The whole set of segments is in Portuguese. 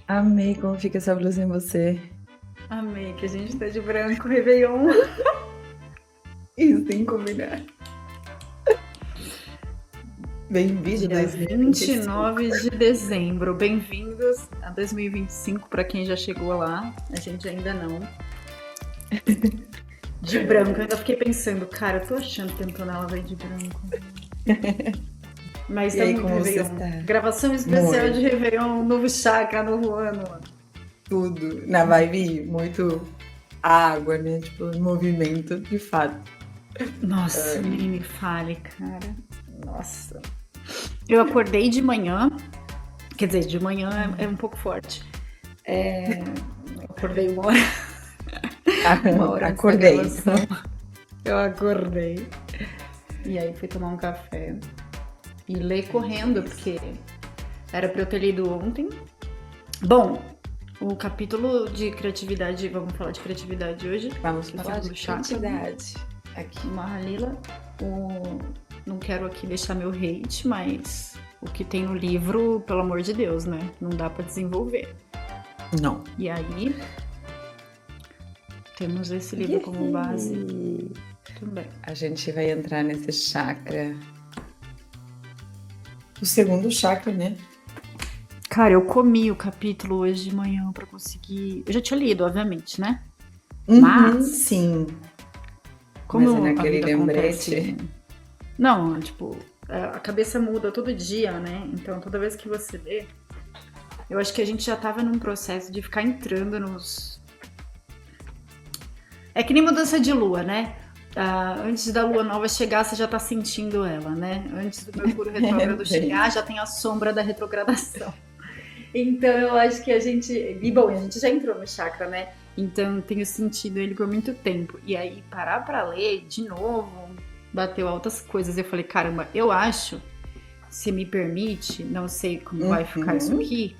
Amei como fica essa blusa em você. Amei que a gente tá de branco, Réveillon. Isso tem que combinar. Bem-vindo Dia 2025. 29 de dezembro. Bem-vindos a 2025 para quem já chegou lá. A gente ainda não. De branco, eu ainda fiquei pensando, cara, eu tô achando que a Antonella vai de branco. Mas E tá aí, muito como você Réveillon. está? Gravação especial de Muito, Réveillon, novo chakra, novo ano. tudo. Na vibe, muito água, né? Tipo, movimento, de fato. Nossa, nem me fale, cara. Nossa. Eu acordei de manhã, quer dizer, de manhã é um pouco forte. Eu acordei uma hora antes da Acordei. gravação. Eu acordei. E aí fui tomar um café e ler correndo, porque era pra eu ter lido ontem. Bom, o capítulo de criatividade, vamos falar de criatividade hoje. Vamos que falar é o de segundo chakra. quantidade aqui. Mahalila. Não quero aqui deixar meu hate, mas o que tem no livro, pelo amor de Deus, né? Não dá pra desenvolver. Não. E aí, temos esse livro como base também. A gente vai entrar nesse chakra. O segundo chakra, né? Cara, eu comi o capítulo hoje de manhã pra conseguir. Eu já tinha lido, obviamente, né? Uhum, Mas, sim. como Mas é a naquele vida lembrete. acontece. Não, tipo, a cabeça muda todo dia, né? Então toda vez que você lê. Eu acho que a gente já tava num processo de ficar entrando nos. É que nem mudança de lua, né? Antes da lua nova chegar, você já tá sentindo ela, né? Antes do Mercúrio retrógrado chegar, já tem a sombra da retrogradação. Então eu acho que a gente. E bom, a gente já entrou no chakra, né? Então eu tenho sentido ele por muito tempo. E aí, parar pra ler de novo, bateu altas coisas. Eu falei, caramba, eu acho, se me permite, não sei como vai ficar isso aqui,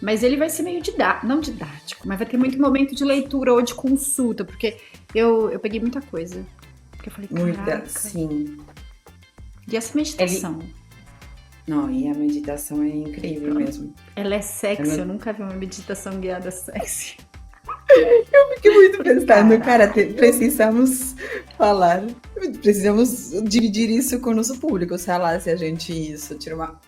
mas ele vai ser meio não didático, mas vai ter muito momento de leitura ou de consulta, porque eu peguei muita coisa. Porque eu falei, Muita, caraca. sim. E essa meditação? Não, e a meditação é incrível mesmo. Ela é sexy, eu nunca vi uma meditação guiada sexy. Fiquei muito pensando, cara, Caralho. precisamos falar, precisamos dividir isso com o nosso público, sei lá, se a gente isso, tira uma,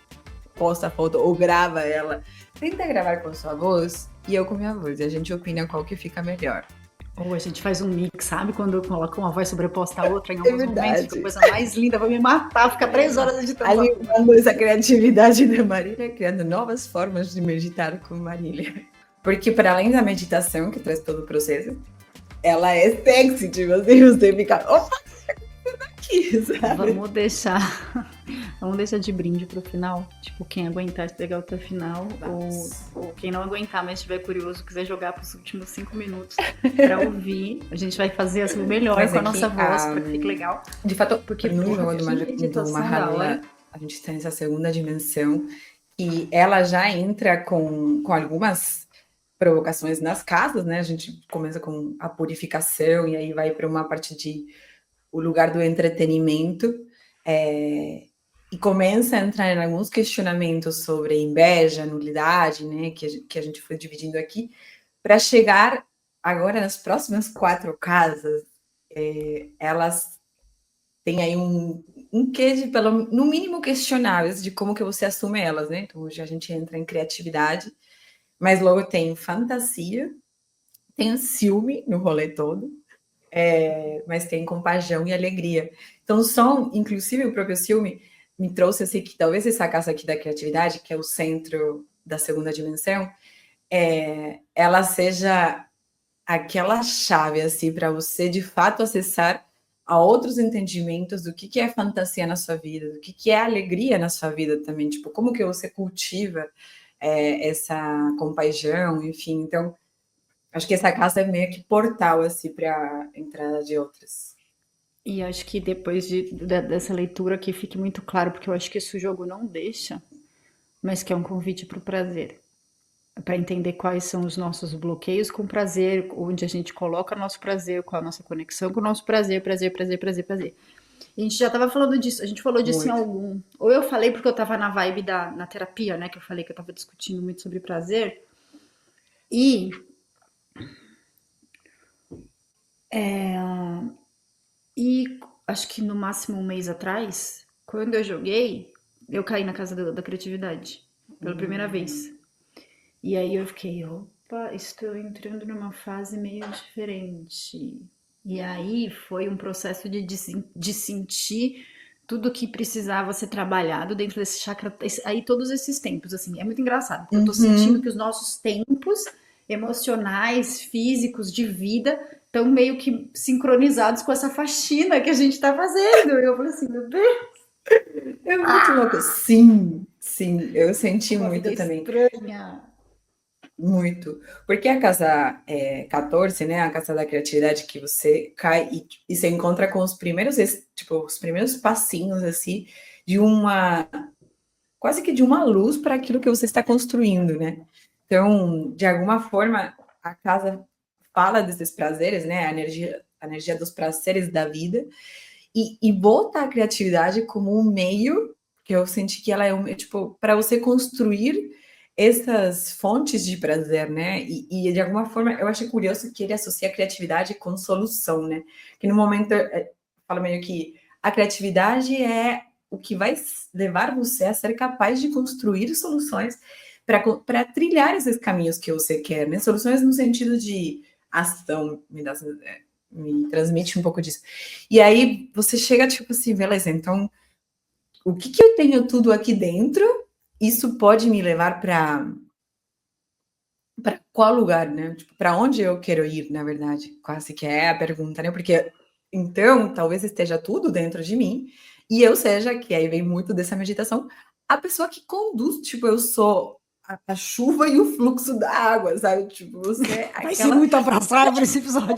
posta a foto ou grava ela, tenta gravar com a sua voz e eu com minha voz, e a gente opina qual que fica melhor. Ou a gente faz um mix, sabe? Quando coloca uma voz sobreposta à outra em É alguns momentos, fica a verdade. coisa mais linda, vai me matar, fica 3 horas editando essa porra. Alimentando essa criatividade da Marília, criando novas formas de meditar com Marília. Porque para além da meditação, que traz todo o processo, ela é sexy, tipo assim, você fica, opa, aqui, sabe? Vamos deixar de brinde pro final. Tipo, quem aguentar pegar até o final, ou quem não aguentar, mas estiver curioso, quiser jogar pros últimos 5 minutos pra ouvir, a gente vai fazer assim, o melhor Mas com a aqui, nossa voz, pra que fique legal. De fato, Porque, no porra, jogo que do meditação da Mahalila, hora. a gente está nessa segunda dimensão e ela já entra com algumas provocações nas casas, né? A gente começa com a purificação e aí vai para uma parte de o lugar do entretenimento e começa a entrar em alguns questionamentos sobre inveja, nulidade, né? Que a gente foi dividindo aqui para chegar agora nas próximas 4 casas. Elas têm aí um quê de, no mínimo, questionáveis de como que você assume elas, né? Então, hoje a gente entra em criatividade, mas logo tem fantasia, tem ciúme no rolê todo, mas tem compaixão e alegria. Então, o som, inclusive o próprio ciúme, me trouxe assim que talvez essa casa aqui da criatividade, que é o centro da segunda dimensão, ela seja aquela chave assim para você de fato acessar a outros entendimentos do que é fantasia na sua vida, do que é alegria na sua vida também, tipo, como que você cultiva essa compaixão, enfim. Então, acho que essa casa é meio que portal assim para a entrada de outras. E acho que depois dessa leitura aqui fique muito claro, porque eu acho que esse jogo não deixa, mas que é um convite pro prazer. Para entender quais são os nossos bloqueios com prazer, onde a gente coloca nosso prazer, qual a nossa conexão com o nosso prazer, prazer, prazer, prazer, prazer. E a gente já tava falando disso, a gente falou disso em Muito. algum. Ou eu falei porque eu tava na vibe na terapia, né? Que eu falei que eu tava discutindo muito sobre prazer. E, e acho que no máximo um mês atrás, quando eu joguei, eu caí na casa da criatividade. Pela primeira vez. E aí eu fiquei, opa, estou entrando numa fase meio diferente. E aí foi um processo de sentir tudo que precisava ser trabalhado dentro desse chakra, aí todos esses tempos, assim, é muito engraçado, porque eu tô sentindo que Uhum. os nossos tempos emocionais, físicos, de vida, estão meio que sincronizados com essa faxina que a gente tá fazendo. E eu falei assim, meu Deus, É muito louco. Sim, sim, eu senti uma vida muito também. estranha. Muito. Porque a casa 14, né, a casa da criatividade, que você cai e você encontra com os primeiros, tipo, os primeiros passinhos, assim, de uma, quase que de uma luz para aquilo que você está construindo, né? Então, de alguma forma, a casa fala desses prazeres, né, a energia dos prazeres da vida, e bota a criatividade como um meio, que eu senti que ela é um, tipo, para você construir essas fontes de prazer, né? De alguma forma eu achei curioso que ele associa a criatividade com solução, né? Que no momento fala meio que a criatividade é o que vai levar você a ser capaz de construir soluções para trilhar esses caminhos que você quer, né? Soluções no sentido de ação, me transmite um pouco disso. E aí você chega, tipo assim, beleza, então o que, que eu tenho tudo aqui dentro? Isso pode me levar para qual lugar, né? Tipo, para onde eu quero ir, na verdade? Quase que é a pergunta, né? Porque então talvez esteja tudo dentro de mim e eu seja, que aí vem muito dessa meditação, a pessoa que conduz, tipo, eu sou a chuva e o fluxo da água, sabe? Tipo, você é Vai ser aquela. muito abraçada para esse episódio.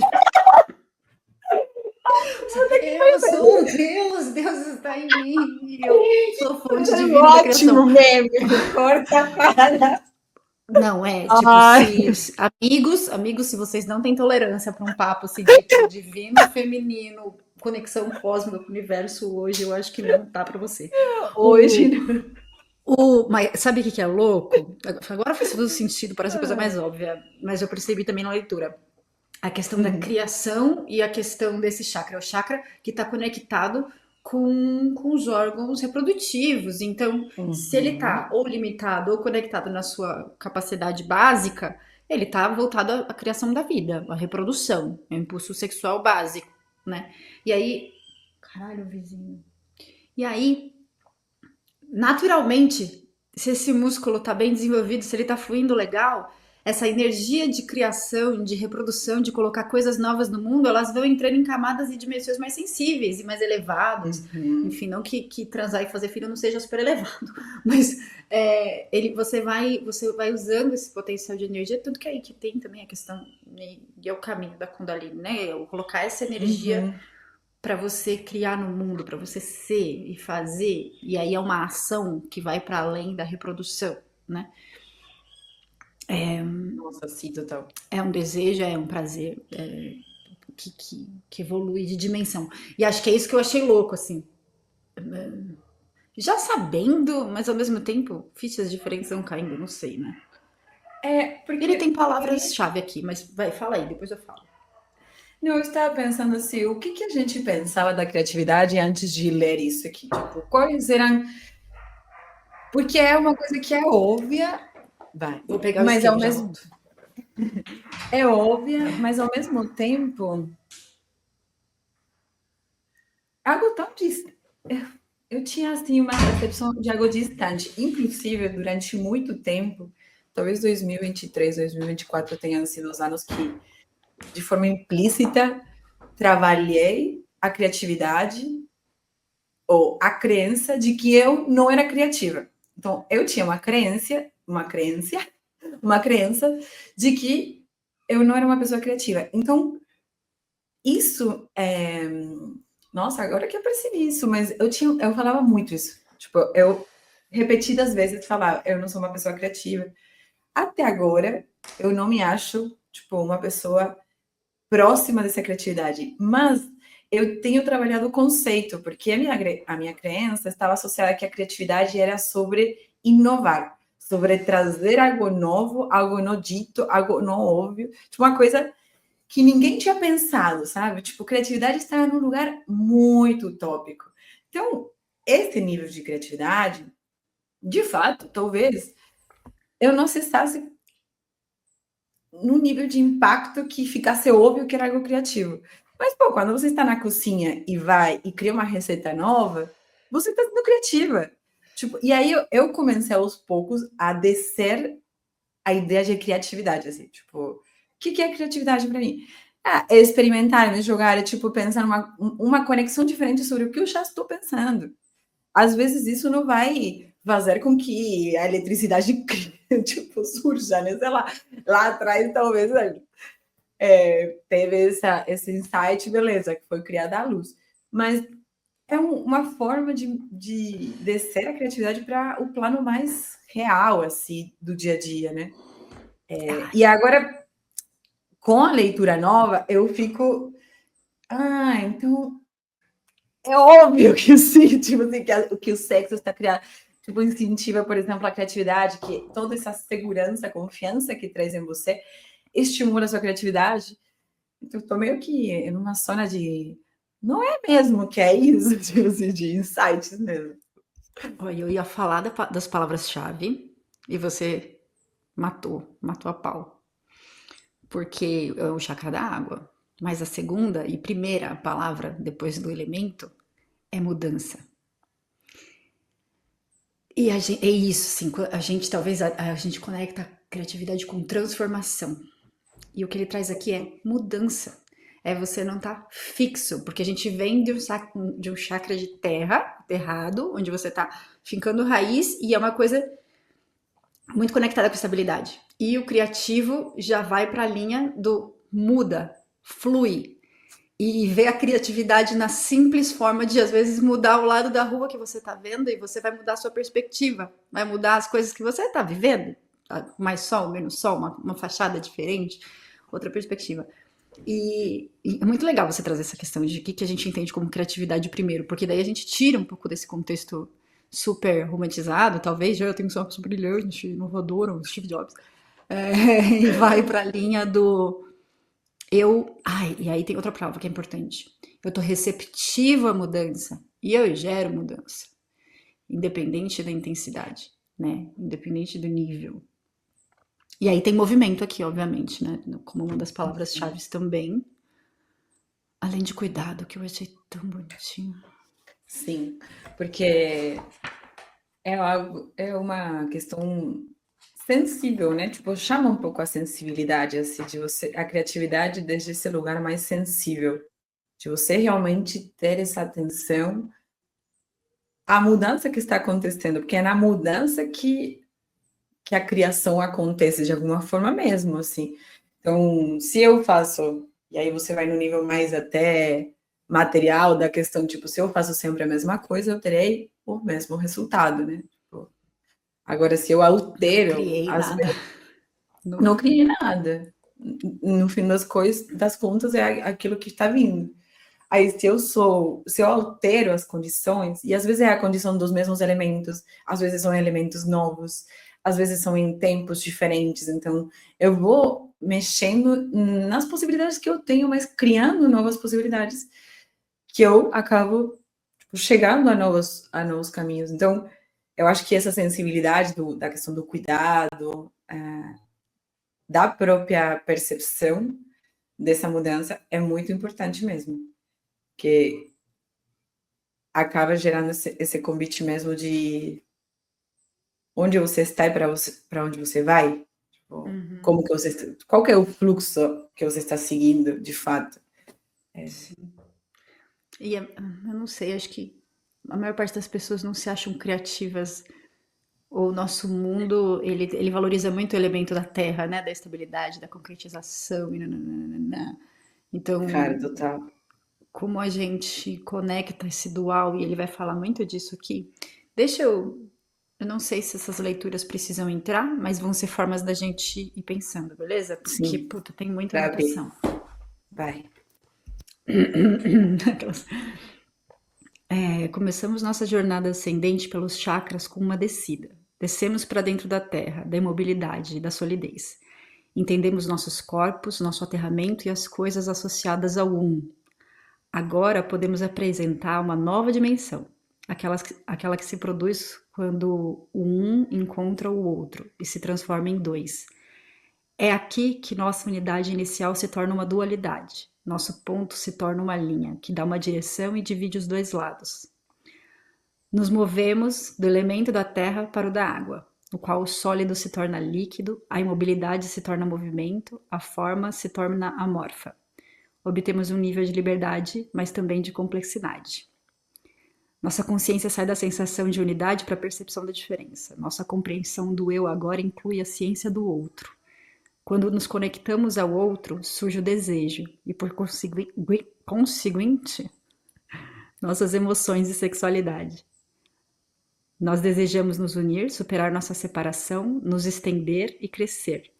Eu sou um Deus, Deus está em mim e eu sou fonte divina da criação. Ótimo meme, corta a cara. Não, é, tipo, Ai. se amigos, se vocês não têm tolerância para um papo assim, tipo, divino, feminino, conexão cósmica com o universo hoje, eu acho que não tá para você. Hoje. O, mas sabe o que é louco? Agora faz todo sentido, parece a coisa mais óbvia, mas eu percebi também na leitura. A questão da Uhum. criação e a questão desse chakra. O chakra que está conectado com os órgãos reprodutivos. Então, se ele está Uhum. ou limitado ou conectado na sua capacidade básica, ele está voltado à criação da vida, à reprodução, ao impulso sexual básico, né? E aí, caralho, vizinho. E aí, naturalmente, se esse músculo está bem desenvolvido, se ele está fluindo legal, essa energia de criação, de reprodução, de colocar coisas novas no mundo, elas vão entrando em camadas e dimensões mais sensíveis e mais elevadas. Uhum. Enfim, não que transar e fazer filho não seja super elevado, mas você vai usando esse potencial de energia, tanto que aí que tem também a questão, e é o caminho da Kundalini, né? Eu colocar essa energia Uhum. para você criar no mundo, para você ser e fazer, e aí é uma ação que vai para além da reprodução, né? Nossa, sim, total. É um desejo, é um prazer que evolui de dimensão. E acho que é isso que eu achei louco, assim. Já sabendo, mas ao mesmo tempo, fichas diferentes vão caindo, não sei, né? É, Ele porque tem palavras-chave aqui, mas vai, fala aí, depois eu falo. não, eu estava pensando assim, o que que a gente pensava da criatividade antes de ler isso aqui? Tipo, quais eram. Porque é uma coisa que é óbvia, vai, Vou pegar o mas ao isqueiro, já mesmo volto. é óbvia, mas ao mesmo tempo algo tão distante. Eu tinha assim uma percepção de algo distante, inclusive durante muito tempo, talvez 2023, 2024 tenham sido os anos que, de forma implícita, trabalhei a criatividade ou a crença de que eu não era criativa. Então, eu tinha uma crença de que eu não era uma pessoa criativa. Então, isso é... Nossa, agora que eu percebi isso, mas eu falava muito isso. Tipo, eu repetidas vezes falava, eu não sou uma pessoa criativa. Até agora, eu não me acho, tipo, uma pessoa próxima dessa criatividade, mas eu tenho trabalhado o conceito, porque a minha crença estava associada a que a criatividade era sobre inovar, sobre trazer algo novo, algo não dito, algo não óbvio, tipo uma coisa que ninguém tinha pensado, sabe? Tipo, criatividade está num lugar muito utópico. Então, esse nível de criatividade, de fato, talvez eu não cessasse num nível de impacto que ficasse óbvio que era algo criativo. Mas, pô, quando você está na cozinha e vai e cria uma receita nova, você está sendo criativa. Tipo, e aí eu comecei aos poucos a descer a ideia de criatividade, assim, tipo, o que é criatividade para mim? Ah, é experimentar, me jogar, é tipo pensar uma conexão diferente sobre o que eu já estou pensando. Às vezes isso não vai fazer com que a eletricidade tipo surja, né? Sei lá atrás talvez teve esse insight, beleza, que foi criada a luz. Mas é uma forma de descer a criatividade para o plano mais real, assim, do dia a dia, né? Ai, E agora, com a leitura nova, eu fico. Ah, então é óbvio que sim, tipo assim, que o sexo está criado. Tipo, incentiva, por exemplo, a criatividade, que toda essa segurança, confiança que traz em você estimula a sua criatividade. Então, eu tô meio que numa zona de. Não é mesmo que é isso, tipo assim, de insights mesmo. olha, eu ia falar das palavras-chave e você matou a pau. Porque é o chakra da água. Mas a segunda e primeira palavra depois do elemento é mudança. E é isso, sim. A gente talvez a gente conecta a criatividade com transformação. E o que ele traz aqui é mudança. É você não estar fixo, porque a gente vem de um chakra de terra, terrado, onde você está fincando raiz e é uma coisa muito conectada com estabilidade. E o criativo já vai para a linha do muda, flui. E ver a criatividade na simples forma de, às vezes, mudar o lado da rua que você está vendo e você vai mudar a sua perspectiva, vai mudar as coisas que você está vivendo. Mais sol, menos sol, uma fachada diferente, outra perspectiva. E é muito legal você trazer essa questão de o que a gente entende como criatividade primeiro, porque daí a gente tira um pouco desse contexto super romantizado, talvez, já eu tenho um sonho super brilhante, inovador, Steve Jobs, e vai para a linha do e aí tem outra prova que é importante. Eu tô receptivo à mudança e eu gero mudança, independente da intensidade, né? Independente do nível. E aí tem movimento aqui, obviamente, né? Como uma das palavras-chave também. Além de cuidado, que eu achei tão bonitinho. Sim, porque é uma questão sensível, né? Tipo, chama um pouco a sensibilidade, assim, de você, a criatividade desde esse lugar mais sensível, de você realmente ter essa atenção à mudança que está acontecendo, porque é na mudança que a criação acontece de alguma forma mesmo, assim. Então, se eu faço, e aí você vai no nível mais até material da questão, tipo, se eu faço sempre a mesma coisa, eu terei o mesmo resultado, né? Tipo, agora, se eu Não altero, criei às nada. vezes, Não. não criei nada. No fim das contas, é aquilo que está vindo. Aí, se eu altero as condições, e às vezes é a condição dos mesmos elementos, às vezes são elementos novos, às vezes são em tempos diferentes, então eu vou mexendo nas possibilidades que eu tenho, mas criando novas possibilidades que eu acabo tipo, chegando a novos caminhos. Então, eu acho que essa sensibilidade da questão do cuidado, da própria percepção dessa mudança é muito importante mesmo, porque acaba gerando esse convite mesmo de onde você está e para onde você vai. Tipo, Uhum. como que você, qual que é o fluxo que você está seguindo, de fato. Sim. E eu não sei, acho que a maior parte das pessoas não se acham criativas. O nosso mundo, ele valoriza muito o elemento da terra, né? Da estabilidade, da concretização. E nananana. Cara, Então, total. como a gente conecta esse dual, e ele vai falar muito disso aqui. Deixa eu. Eu não sei se essas leituras precisam entrar, mas vão ser formas da gente ir pensando, beleza? Porque, Sim, puta, tem muita para abrir. anotação. Vai. Aquelas- começamos nossa jornada ascendente pelos chakras com uma descida. Descemos para dentro da terra, da imobilidade e da solidez. Entendemos nossos corpos, nosso aterramento e as coisas associadas ao um. Agora podemos apresentar uma nova dimensão, aquela que se produz quando o um encontra o outro e se transforma em dois. É aqui que nossa unidade inicial se torna uma dualidade. Nosso ponto se torna uma linha que dá uma direção e divide os dois lados. Nos movemos do elemento da terra para o da água, no qual o sólido se torna líquido, a imobilidade se torna movimento, a forma se torna amorfa. Obtemos um nível de liberdade, mas também de complexidade. Nossa consciência sai da sensação de unidade para a percepção da diferença. Nossa compreensão do eu agora inclui a ciência do outro. Quando nos conectamos ao outro, surge o desejo, e por conseguinte, nossas emoções e sexualidade. Nós desejamos nos unir, superar nossa separação, nos estender e crescer.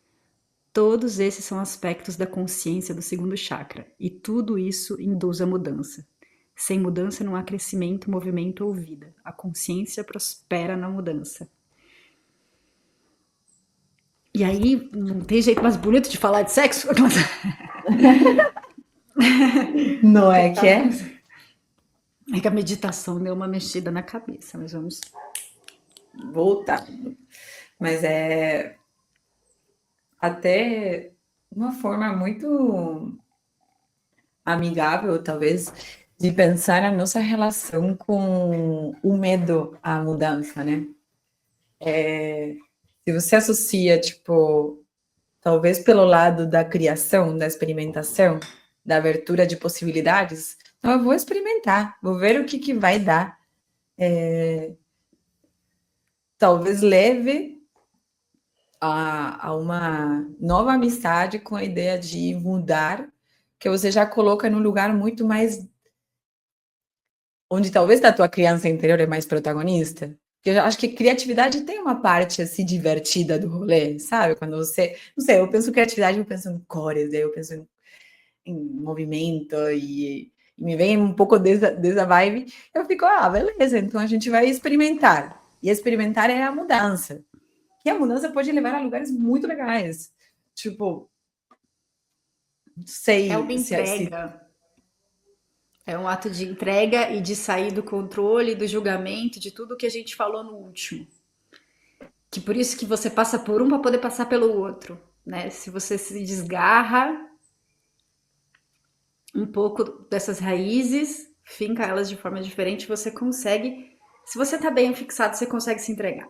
Todos esses são aspectos da consciência do segundo chakra, e tudo isso induz a mudança. Sem mudança não há crescimento, movimento ou vida. A consciência prospera na mudança. E aí, não tem jeito mais bonito de falar de sexo? Não é que é? É que a meditação deu uma mexida na cabeça, mas vamos voltar. Mas é até uma forma muito amigável, talvez, de pensar a nossa relação com o medo à mudança, né? Se você associa, tipo, talvez pelo lado da criação, da experimentação, da abertura de possibilidades, então eu vou experimentar, vou ver o que vai dar. Talvez leve a uma nova amizade com a ideia de mudar, que você já coloca num lugar muito mais onde talvez a tua criança interior é mais protagonista. Eu acho que criatividade tem uma parte assim divertida do rolê, sabe? Quando você, não sei, eu penso em criatividade, eu penso em cores, eu penso em movimento e me vem um pouco dessa vibe. Eu fico, beleza, então a gente vai experimentar. E experimentar é a mudança. E a mudança pode levar a lugares muito legais. Tipo, não sei é uma entrega. É um ato de entrega e de sair do controle, do julgamento, de tudo que a gente falou no último. Que por isso que você passa por um para poder passar pelo outro, né? Se você se desgarra um pouco dessas raízes, finca elas de forma diferente, você consegue. Se você tá bem fixado, você consegue se entregar.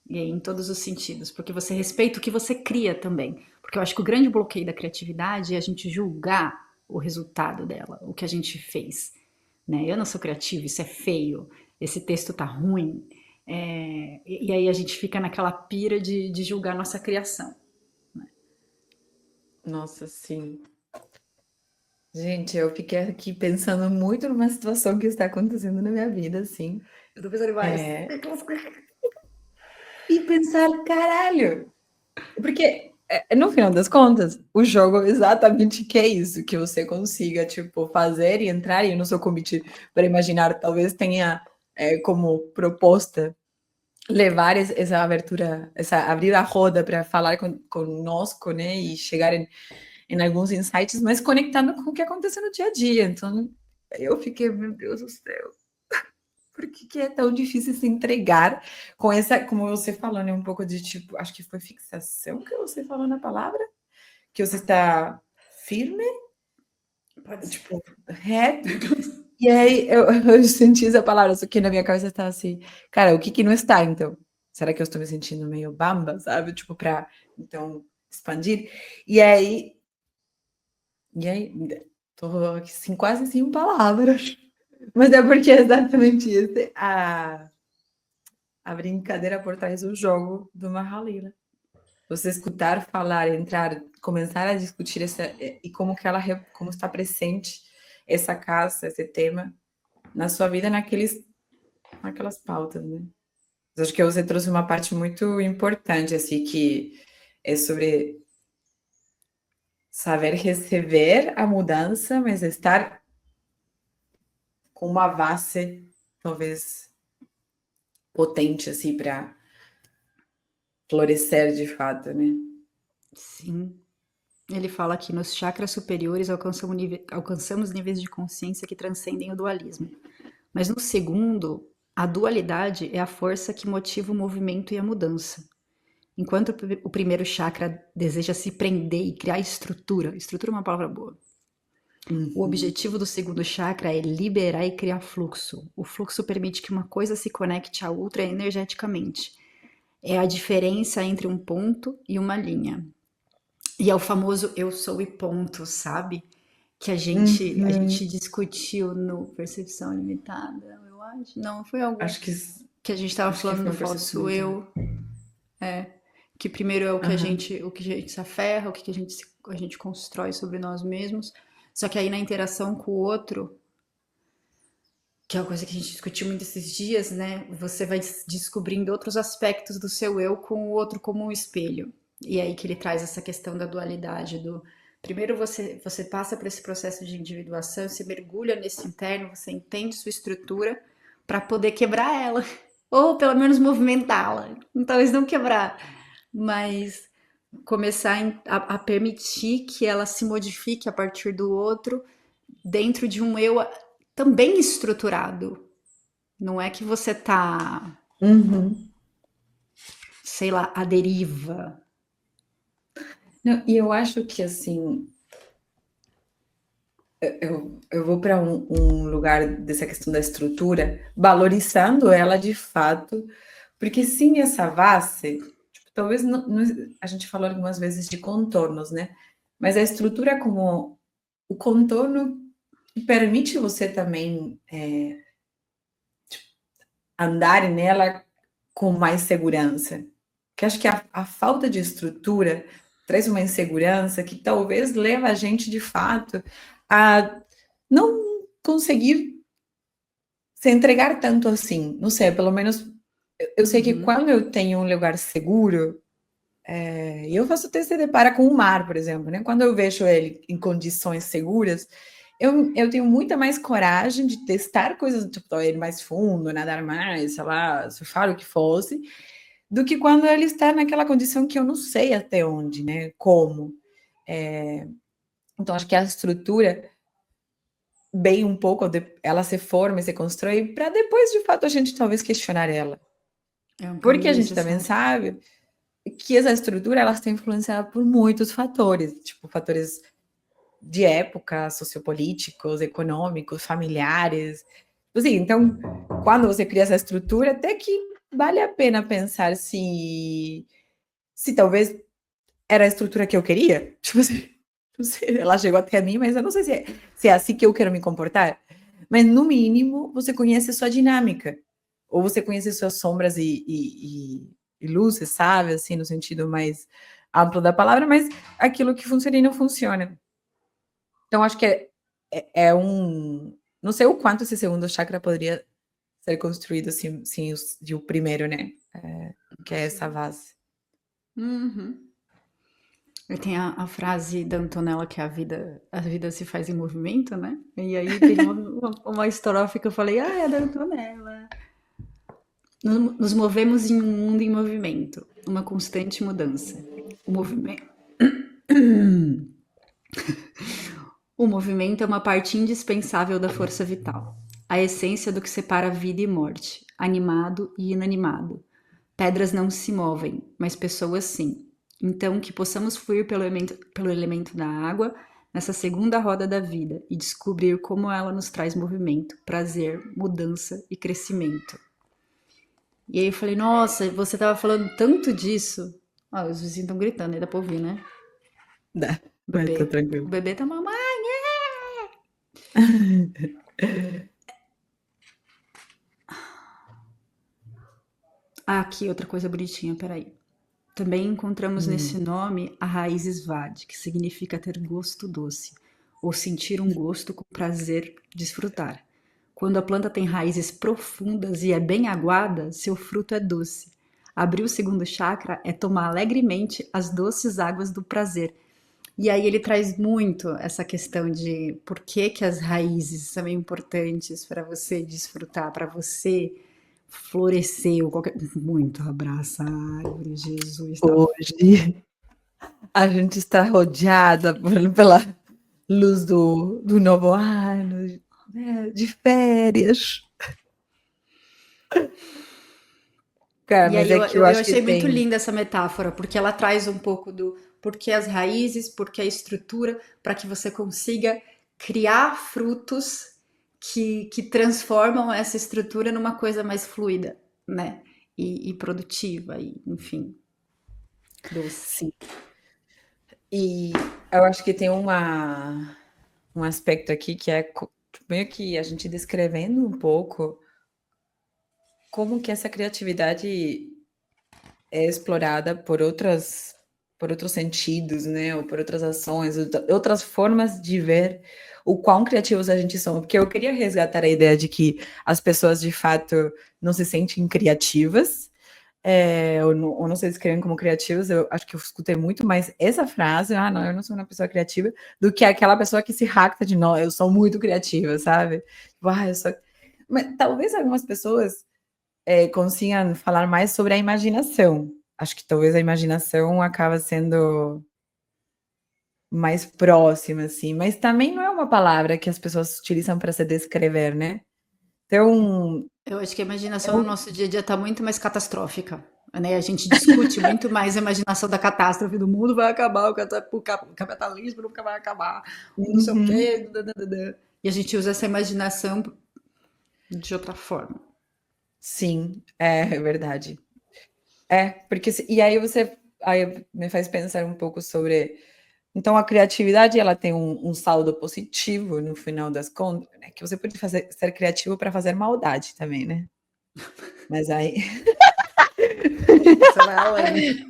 E aí, em todos os sentidos, porque você respeita o que você cria também. Porque eu acho que o grande bloqueio da criatividade é a gente julgar o resultado dela, o que a gente fez. Né? Eu não sou criativo, isso é feio, esse texto tá ruim. E aí a gente fica naquela pira de julgar nossa criação. Né? Nossa, sim. Gente, eu fiquei aqui pensando muito numa situação que está acontecendo na minha vida, assim. Eu tô pensando em várias. E pensar, caralho! Porque, no final das contas, o jogo exatamente que é isso, que você consiga, tipo, fazer e entrar, e eu não sou convite para imaginar, talvez tenha como proposta levar essa abertura, abrir a roda para falar conosco, né, e chegar em alguns insights, mas conectando com o que acontece no dia a dia. Então, eu fiquei, meu Deus do céu, por que é tão difícil se entregar com essa, como você falou, né, um pouco de tipo, acho que foi fixação que você falou na palavra, que você está firme, tipo, reto, e aí eu senti essa palavra, só que na minha cabeça estava assim, cara, o que não está, então? Será que eu estou me sentindo meio bamba, sabe? Tipo, para, então, expandir? E aí, tô assim, quase sem palavras. Mas é porque é exatamente isso. A brincadeira por trás do jogo do Mahalila. Você escutar, falar, entrar, começar a discutir e como que como está presente essa casa, esse tema na sua vida, naquelas pautas, né? Eu acho que você trouxe uma parte muito importante, assim, que é sobre saber receber a mudança, mas estar com uma base, talvez, potente, assim, para florescer de fato, né? Sim. Ele fala que nos chakras superiores alcançamos níveis de consciência que transcendem o dualismo. Mas no segundo, a dualidade é a força que motiva o movimento e a mudança. Enquanto o primeiro chakra deseja se prender e criar estrutura, estrutura é uma palavra boa. O Uhum. objetivo do segundo chakra é liberar e criar fluxo. O fluxo permite que uma coisa se conecte à outra energeticamente. É a diferença entre um ponto e uma linha. E é o famoso eu sou e ponto, sabe? Que a gente Uhum. discutiu no Percepção Limitada, eu acho. Não, foi algum Acho que, que a gente estava acho que falando foi do uma percepção falso limitada. eu, que primeiro é Aham. o que a gente se aferra, o que a gente constrói sobre nós mesmos. Só que aí na interação com o outro, que é uma coisa que a gente discutiu muito esses dias, né? Você vai descobrindo outros aspectos do seu eu com o outro como um espelho. E é aí que ele traz essa questão da dualidade, do primeiro você passa por esse processo de individuação, você mergulha nesse interno, você entende sua estrutura para poder quebrar ela, ou pelo menos movimentá-la. Talvez não quebrar, mas começar a permitir que ela se modifique a partir do outro dentro de um eu também estruturado. Não é que você tá, Uhum. sei lá, à deriva. Não, e eu acho que, assim, eu vou para um lugar dessa questão da estrutura, valorizando ela de fato, porque sim, essa base, tipo, talvez a gente falou algumas vezes de contornos, né? Mas a estrutura como o contorno que permite você também andar nela com mais segurança. Que acho que a falta de estrutura traz uma insegurança que talvez leva a gente de fato a não conseguir se entregar tanto assim. Não sei, pelo menos eu sei que Uhum. quando eu tenho um lugar seguro, eu faço até se depara com o mar, por exemplo, né? Quando eu vejo ele em condições seguras, eu tenho muita mais coragem de testar coisas, tipo, ir mais fundo, nadar mais, sei lá, surfar o que fosse, do que quando ele está naquela condição que eu não sei até onde, né? Como. Então, acho que a estrutura, bem um pouco, ela se forma e se constrói para depois, de fato, a gente talvez questionar ela. É um Porque a caminho gente também necessário. sabe que essa estrutura ela está influenciada por muitos fatores, tipo fatores de época, sociopolíticos, econômicos, familiares. Assim, então, quando você cria essa estrutura, até que vale a pena pensar se talvez era a estrutura que eu queria. Tipo assim, não sei, ela chegou até mim, mas eu não sei se é assim que eu quero me comportar. Mas, no mínimo, você conhece a sua dinâmica. Ou você conhece suas sombras e luzes, sabe? Assim, no sentido mais amplo da palavra, mas aquilo que funciona e não funciona. Então, acho que é um. Não sei o quanto esse segundo chakra poderia ser construído sem o primeiro, né? Que é essa Sim. base. Uhum. Eu tenho a frase da Antonella que a vida se faz em movimento, né? E aí tem uma estrofe que eu falei, ah, é da Antonella. Nos movemos em um mundo em movimento, uma constante mudança. O movimento, o movimento é uma parte indispensável da força vital, a essência do que separa vida e morte, animado e inanimado. Pedras não se movem, mas pessoas sim. Então, que possamos fluir pelo elemento da água nessa segunda roda da vida e descobrir como ela nos traz movimento, prazer, mudança e crescimento. E aí eu falei, nossa, você tava falando tanto disso. Ah, os vizinhos estão gritando, aí dá pra ouvir, né? Dá, O mas bebê. tá O tranquilo. bebê tá mamãe. Ah, aqui outra coisa bonitinha, peraí. Também encontramos nesse Hum. nome a raiz Svad, que significa ter gosto doce, ou sentir um gosto com prazer desfrutar. Quando a planta tem raízes profundas e é bem aguada, seu fruto é doce. Abrir o segundo chakra é tomar alegremente as doces águas do prazer. E aí ele traz muito essa questão de por que que as raízes são importantes para você desfrutar, para você florescer, ou qualquer. Muito abraça a árvore, Jesus, tá. Hoje a gente está rodeada pela luz do novo ano, né, de férias. Cara, E mas aí é eu, que eu eu, eu acho que achei muito tem linda essa metáfora, porque ela traz um pouco do porquê as raízes, porquê a estrutura, para que você consiga criar frutos que transformam essa estrutura numa coisa mais fluida, né? E produtiva, e, enfim, doce. sim. E eu acho que tem um aspecto aqui que é meio que a gente descrevendo um pouco como que essa criatividade é explorada por outros sentidos, né, ou por outras ações, outras formas de ver o quão criativos a gente somos, porque eu queria resgatar a ideia de que as pessoas de fato não se sentem criativas, ou não se descrevem como criativos. Eu acho que eu escutei muito mais essa frase, ah, não, eu não sou uma pessoa criativa, do que aquela pessoa que se jacta de, não, eu sou muito criativa, sabe? Tipo, ah, eu sou... Mas talvez algumas pessoas consigam falar mais sobre a imaginação. Acho que talvez a imaginação acaba sendo mais próxima, assim, mas também não é uma palavra que as pessoas utilizam para se descrever, né? Então, Eu acho que a imaginação no eu, nosso dia a dia está muito mais catastrófica. Né? A gente discute muito mais a imaginação da catástrofe do mundo vai acabar, o capitalismo nunca vai acabar, o não sei o uhum, quê. E a gente usa essa imaginação de outra forma. sim, é verdade. É, porque e aí você aí me faz pensar um pouco sobre. Então a criatividade ela tem um saldo positivo no final das contas, né? Que você pode ser criativo para fazer maldade também, né? Mas aí Você vai além.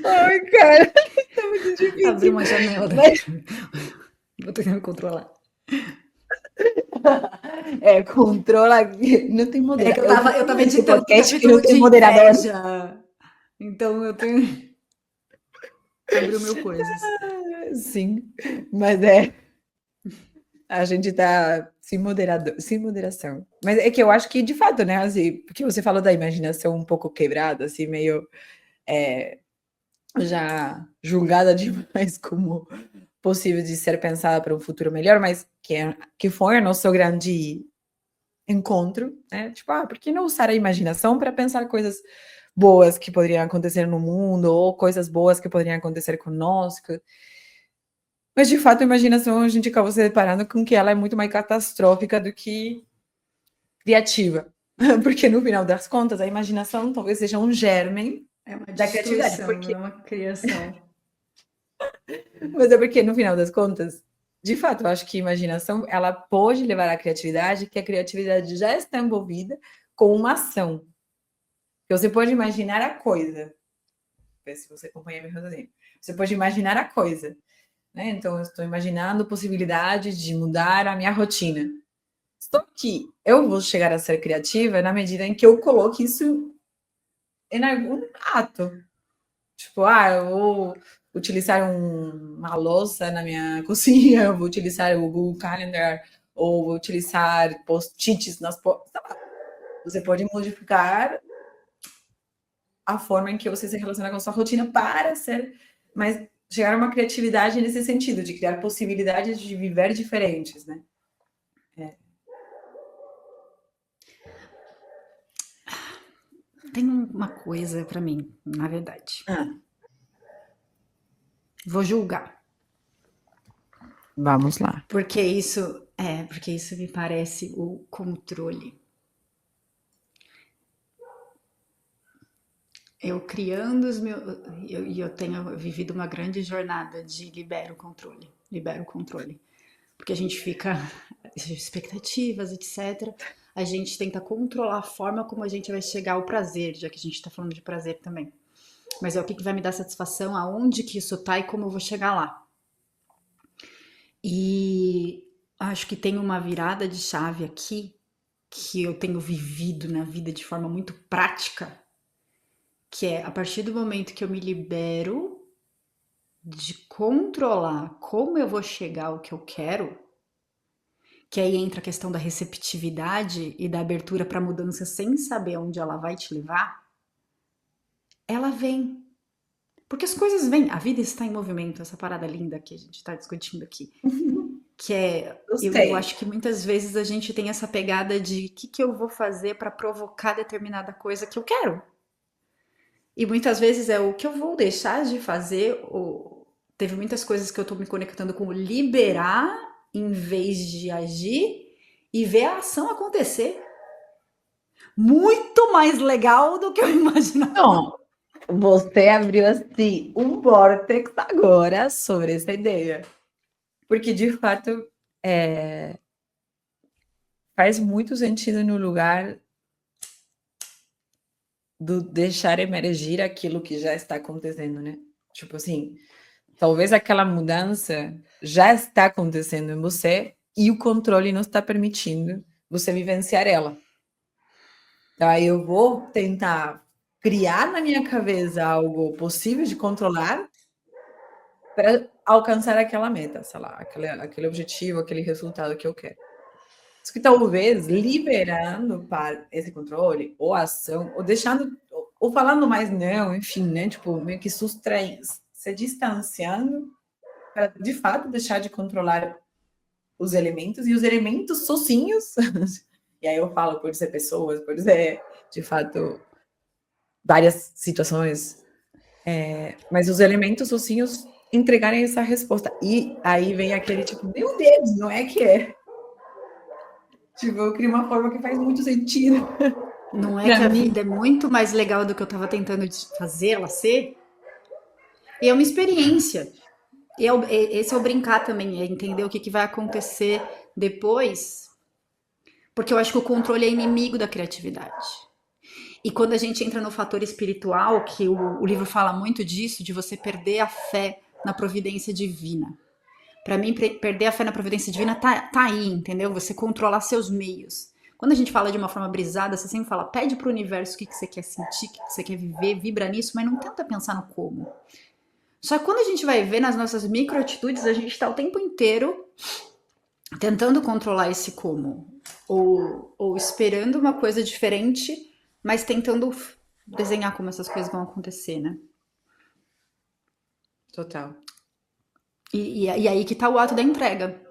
ai, cara, tá muito Abrir difícil. uma janela Mas, daqui. Vou tentando me controlar. controla, não tem É que moderador. Eu tô eu tava falando nesse editando um podcast que não capítulo tem de moderador. inveja. Então eu tenho que abrir o meu coisas. Sim, mas a gente tá sem moderação. Mas é que eu acho que, de fato, né, assim, porque você falou da imaginação um pouco quebrada, assim, meio já julgada demais como possível de ser pensada para um futuro melhor, mas que foi o nosso grande encontro, né? Tipo, ah, por que não usar a imaginação para pensar coisas boas que poderiam acontecer no mundo ou coisas boas que poderiam acontecer conosco? Mas de fato, a imaginação a gente acabou se deparando com que ela é muito mais catastrófica do que criativa. Porque no final das contas, a imaginação talvez seja um germe É uma da criatividade. destruição, não é uma criação. Mas é porque no final das contas, de fato, eu acho que a imaginação ela pode levar à criatividade, que a criatividade já está envolvida com uma ação. Que você pode imaginar a coisa. Ver se você acompanha meu raciocínio. Você pode imaginar a coisa. Né? Então, eu estou imaginando possibilidades de mudar a minha rotina. Só que eu vou chegar a ser criativa na medida em que eu coloque isso em algum ato. Tipo, ah, eu vou utilizar uma louça na minha cozinha, eu vou utilizar o Google Calendar, ou vou utilizar post-its nas portas. Você pode modificar a forma em que você se relaciona com a sua rotina para ser mais chegar a uma criatividade nesse sentido, de criar possibilidades de viver diferentes, né? É. Tem uma coisa pra mim, na verdade. Ah, Vou julgar. vamos lá. Porque isso me parece o controle. Eu criando os meus. Eu tenho vivido uma grande jornada de libero o controle. Libero o controle. Porque a gente fica. Expectativas, etc. A gente tenta controlar a forma como a gente vai chegar ao prazer, já que a gente tá falando de prazer também. Mas é o que vai me dar satisfação, aonde que isso tá e como eu vou chegar lá. E acho que tem uma virada de chave aqui que eu tenho vivido na vida de forma muito prática, que é a partir do momento que eu me libero de controlar como eu vou chegar ao que eu quero, que aí entra a questão da receptividade e da abertura para mudança sem saber onde ela vai te levar, ela vem. Porque as coisas vêm, a vida está em movimento, essa parada linda que a gente está discutindo aqui. Que é, eu Gostei. acho que muitas vezes a gente tem essa pegada de o que eu vou fazer para provocar determinada coisa que eu quero. E muitas vezes é o que eu vou deixar de fazer. Teve muitas coisas que eu tô me conectando com liberar em vez de agir e ver a ação acontecer. Muito mais legal do que eu imaginava. Não, você abriu assim um vórtex agora sobre essa ideia. Porque de fato faz muito sentido no lugar do deixar emergir aquilo que já está acontecendo, né? Tipo assim, talvez aquela mudança já está acontecendo em você e o controle não está permitindo você vivenciar ela. Então, aí eu vou tentar criar na minha cabeça algo possível de controlar para alcançar aquela meta, sei lá, aquele objetivo, aquele resultado que eu quero. Isso que talvez liberando para esse controle, ou ação, ou deixando, ou falando mais não, enfim, né? Tipo, meio que sustraindo, se distanciando para de fato deixar de controlar os elementos e os elementos sozinhos. E aí eu falo por ser pessoas, por ser de fato várias situações, mas os elementos sozinhos entregarem essa resposta. E aí vem aquele tipo, meu Deus, não é que é? Tipo, eu crio uma forma que faz muito sentido Não é para que a mim. vida é muito mais legal do que eu tava tentando fazer ela ser? E é uma experiência. Esse é o brincar também, é entender o que vai acontecer depois. Porque eu acho que o controle é inimigo da criatividade. E quando a gente entra no fator espiritual, que o livro fala muito disso, de você perder a fé na providência divina. Para mim, perder a fé na providência divina tá aí, entendeu? Você controlar seus meios. Quando a gente fala de uma forma brisada, você sempre fala, pede pro universo o que você quer sentir, o que você quer viver, vibra nisso, mas não tenta pensar no como. Só que quando a gente vai ver nas nossas microatitudes, a gente tá o tempo inteiro tentando controlar esse como. Ou esperando uma coisa diferente, mas tentando desenhar como essas coisas vão acontecer, né? Total. E aí que tá o ato da entrega.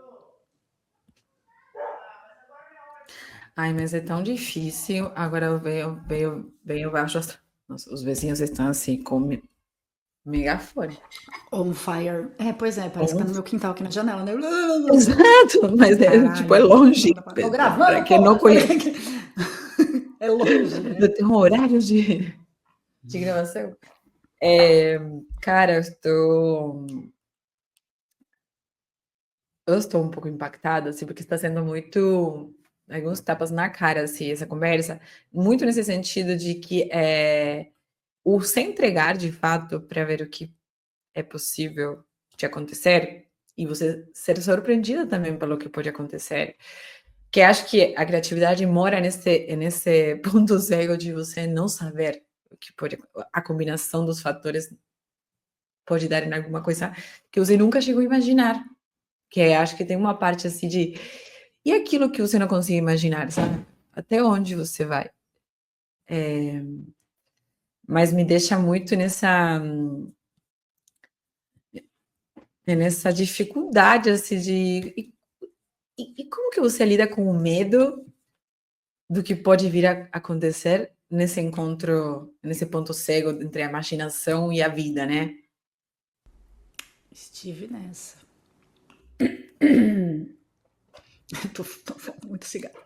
Ai, mas é tão difícil. Agora eu venho baixo. Nossa, os vizinhos estão assim com megafone. On fire. É, pois é, parece que Ou tá no meu quintal aqui na janela, né? exato, mas é tipo, é Caralho. longe. Tô Para gravando, quem não porra! conhece, É longe, né? eu tenho um horário de gravação. Cara, eu estou um pouco impactada, assim, porque está sendo muito alguns tapas na cara, assim, essa conversa, muito nesse sentido de que o se entregar de fato para ver o que é possível de acontecer e você ser surpreendida também pelo que pode acontecer. Que acho que a criatividade mora nesse ponto cego de você não saber o que pode, a combinação dos fatores pode dar em alguma coisa que você nunca chegou a imaginar. Que acho que tem uma parte assim de e aquilo que você não consegue imaginar, sabe? Até onde você vai? Mas me deixa muito nessa dificuldade assim de e como que você lida com o medo do que pode vir a acontecer nesse encontro, nesse ponto cego entre a imaginação e a vida, né? Estive nessa. Tô falando muito cigarro.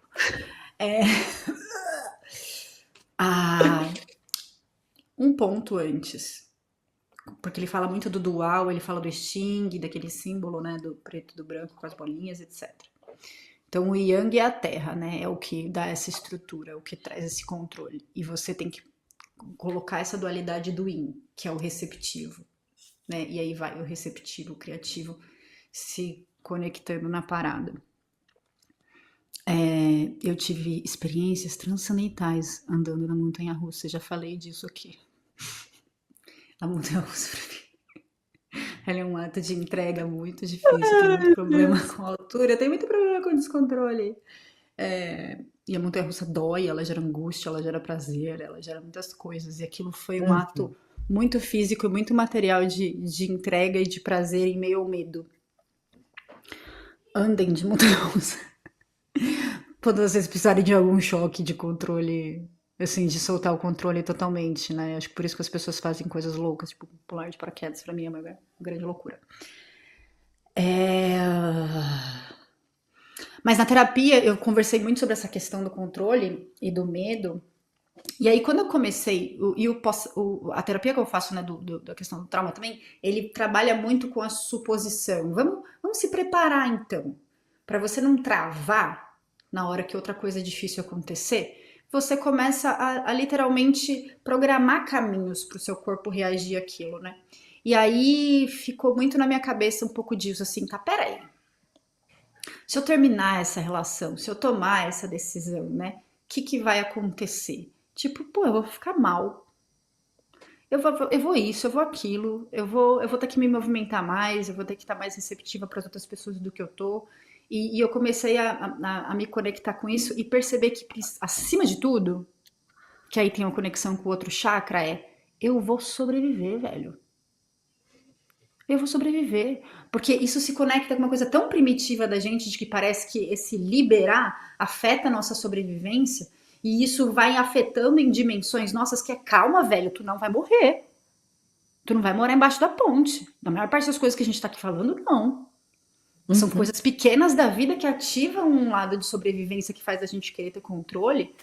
Ah, um ponto antes. Porque ele fala muito do dual, ele fala do Sting, daquele símbolo, né, do preto e do branco com as bolinhas, etc. Então o Yang é a terra, né, é o que dá essa estrutura, é o que traz esse controle. E você tem que colocar essa dualidade do Yin, que é o receptivo, né, e aí vai o receptivo, o criativo, se conectando na parada. Eu tive experiências transcendentais andando na montanha-russa, já falei disso aqui. A montanha-russa pra mim Ela é um ato de entrega muito difícil, tem muito Ai, problema Deus. com a altura, tem muito problema com descontrole. E a montanha-russa dói, ela gera angústia, ela gera prazer, ela gera muitas coisas. E aquilo foi um ato Uhum. muito físico e muito material de entrega e de prazer em meio ao medo. Andem de montanha-russa. Quando vocês precisarem de algum choque de controle, assim, de soltar o controle totalmente, né? Acho que por isso que as pessoas fazem coisas loucas, tipo pular de paraquedas, pra mim é uma grande loucura. Mas na terapia eu conversei muito sobre essa questão do controle e do medo. E aí, quando eu comecei, a terapia que eu faço, né, da questão do trauma também, ele trabalha muito com a suposição. Vamos se preparar, então, para você não travar na hora que outra coisa difícil acontecer. Você começa a literalmente programar caminhos para o seu corpo reagir àquilo, né? E aí ficou muito na minha cabeça um pouco disso, assim, tá, peraí. Se eu terminar essa relação, se eu tomar essa decisão, né? O que vai acontecer? Tipo, pô, eu vou ficar mal. Eu vou isso, eu vou aquilo, eu vou ter que me movimentar mais, eu vou ter que estar mais receptiva para as outras pessoas do que eu tô. E eu comecei a me conectar com isso e perceber que, acima de tudo, que aí tem uma conexão com o outro chakra, eu vou sobreviver, velho. Eu vou sobreviver. Porque isso se conecta com uma coisa tão primitiva da gente, de que parece que esse liberar afeta a nossa sobrevivência, e isso vai afetando em dimensões nossas que é calma, velho, tu não vai morrer. Tu não vai morar embaixo da ponte. Na maior parte das coisas que a gente tá aqui falando, não. São Uhum. coisas pequenas da vida que ativam um lado de sobrevivência que faz a gente querer ter controle,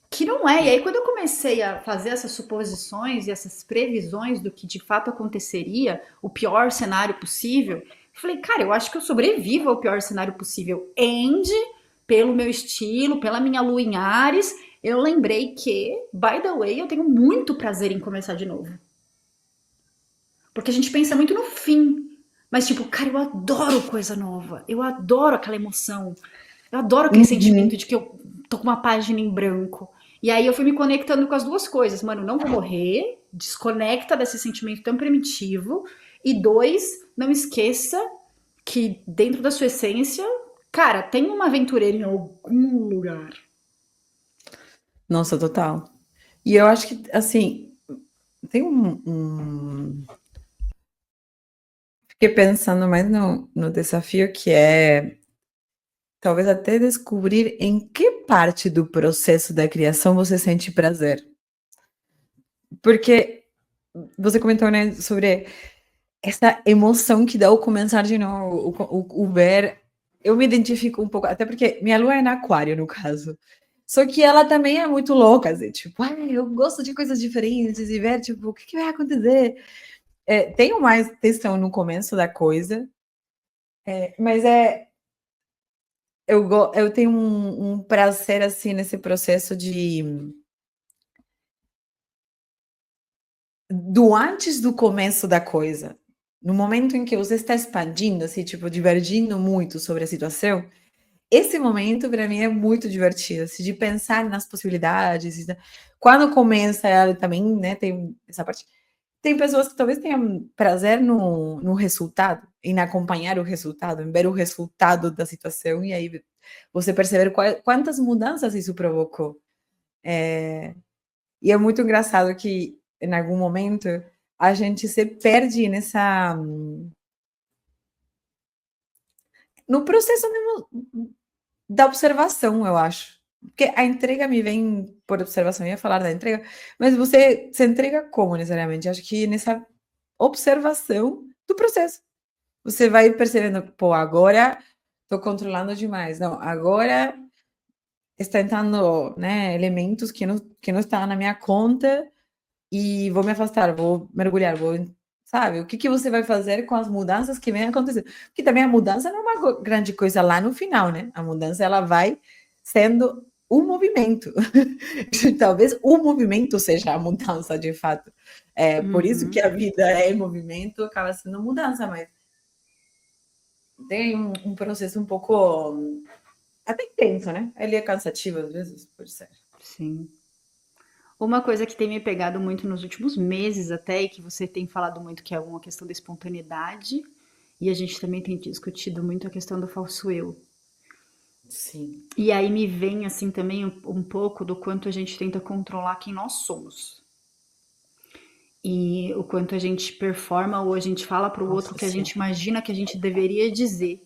que não é. E aí, quando eu comecei a fazer essas suposições e essas previsões do que de fato aconteceria, o pior cenário possível, eu falei, cara, eu acho que eu sobrevivo ao pior cenário possível. Pelo meu estilo, pela minha lua em Ares, eu lembrei que, by the way, eu tenho muito prazer em começar de novo. Porque a gente pensa muito no fim. Mas, tipo, cara, eu adoro coisa nova. Eu adoro aquela emoção. Eu adoro aquele sentimento Uhum. de que eu tô com uma página em branco. E aí eu fui me conectando com as duas coisas. Mano, não vou morrer. Desconecta desse sentimento tão primitivo. E dois, não esqueça que dentro da sua essência, cara, tem uma aventureira em algum lugar. Nossa, total. E eu acho que, assim, tem fiquei pensando mais no desafio que é talvez até descobrir em que parte do processo da criação você sente prazer. Porque você comentou, né, sobre essa emoção que dá o começar de novo, o ver. Eu me identifico um pouco, até porque minha lua é na aquário, no caso. Só que ela também é muito louca, assim, tipo, eu gosto de coisas diferentes e ver, tipo, o que vai acontecer? Tenho mais tensão no começo da coisa, mas eu tenho um prazer, assim, nesse processo do antes do começo da coisa. No momento em que você está expandindo, assim, tipo, divergindo muito sobre a situação, esse momento para mim é muito divertido, assim, de pensar nas possibilidades. Quando começa ela também, né, tem essa parte. Tem pessoas que talvez tenham prazer no resultado, em acompanhar o resultado, em ver o resultado da situação e aí você perceber quantas mudanças isso provocou. E é muito engraçado que, em algum momento, a gente se perde no processo mesmo da observação, eu acho. Porque a entrega me vem por observação, eu ia falar da entrega, mas você se entrega como necessariamente? Acho que nessa observação do processo. Você vai percebendo, pô, agora estou controlando demais. Não, agora está entrando, né, elementos que não estão na minha conta e vou me afastar, vou mergulhar, sabe? O que você vai fazer com as mudanças que vêm acontecendo? Porque também a mudança não é uma grande coisa lá no final, né? A mudança ela vai sendo um movimento. Talvez o movimento seja a mudança de fato. É por isso que Uhum. a vida é movimento, acaba sendo mudança, mas tem um processo um pouco até intenso, né? Ele é cansativo às vezes, por ser. Sim. Uma coisa que tem me pegado muito nos últimos meses até, e que você tem falado muito, que é uma questão da espontaneidade, e a gente também tem discutido muito a questão do falso eu. Sim, E aí me vem assim também um pouco do quanto a gente tenta controlar quem nós somos. E o quanto a gente performa ou a gente fala para o outro nossa, que a sim. gente imagina que a gente deveria dizer.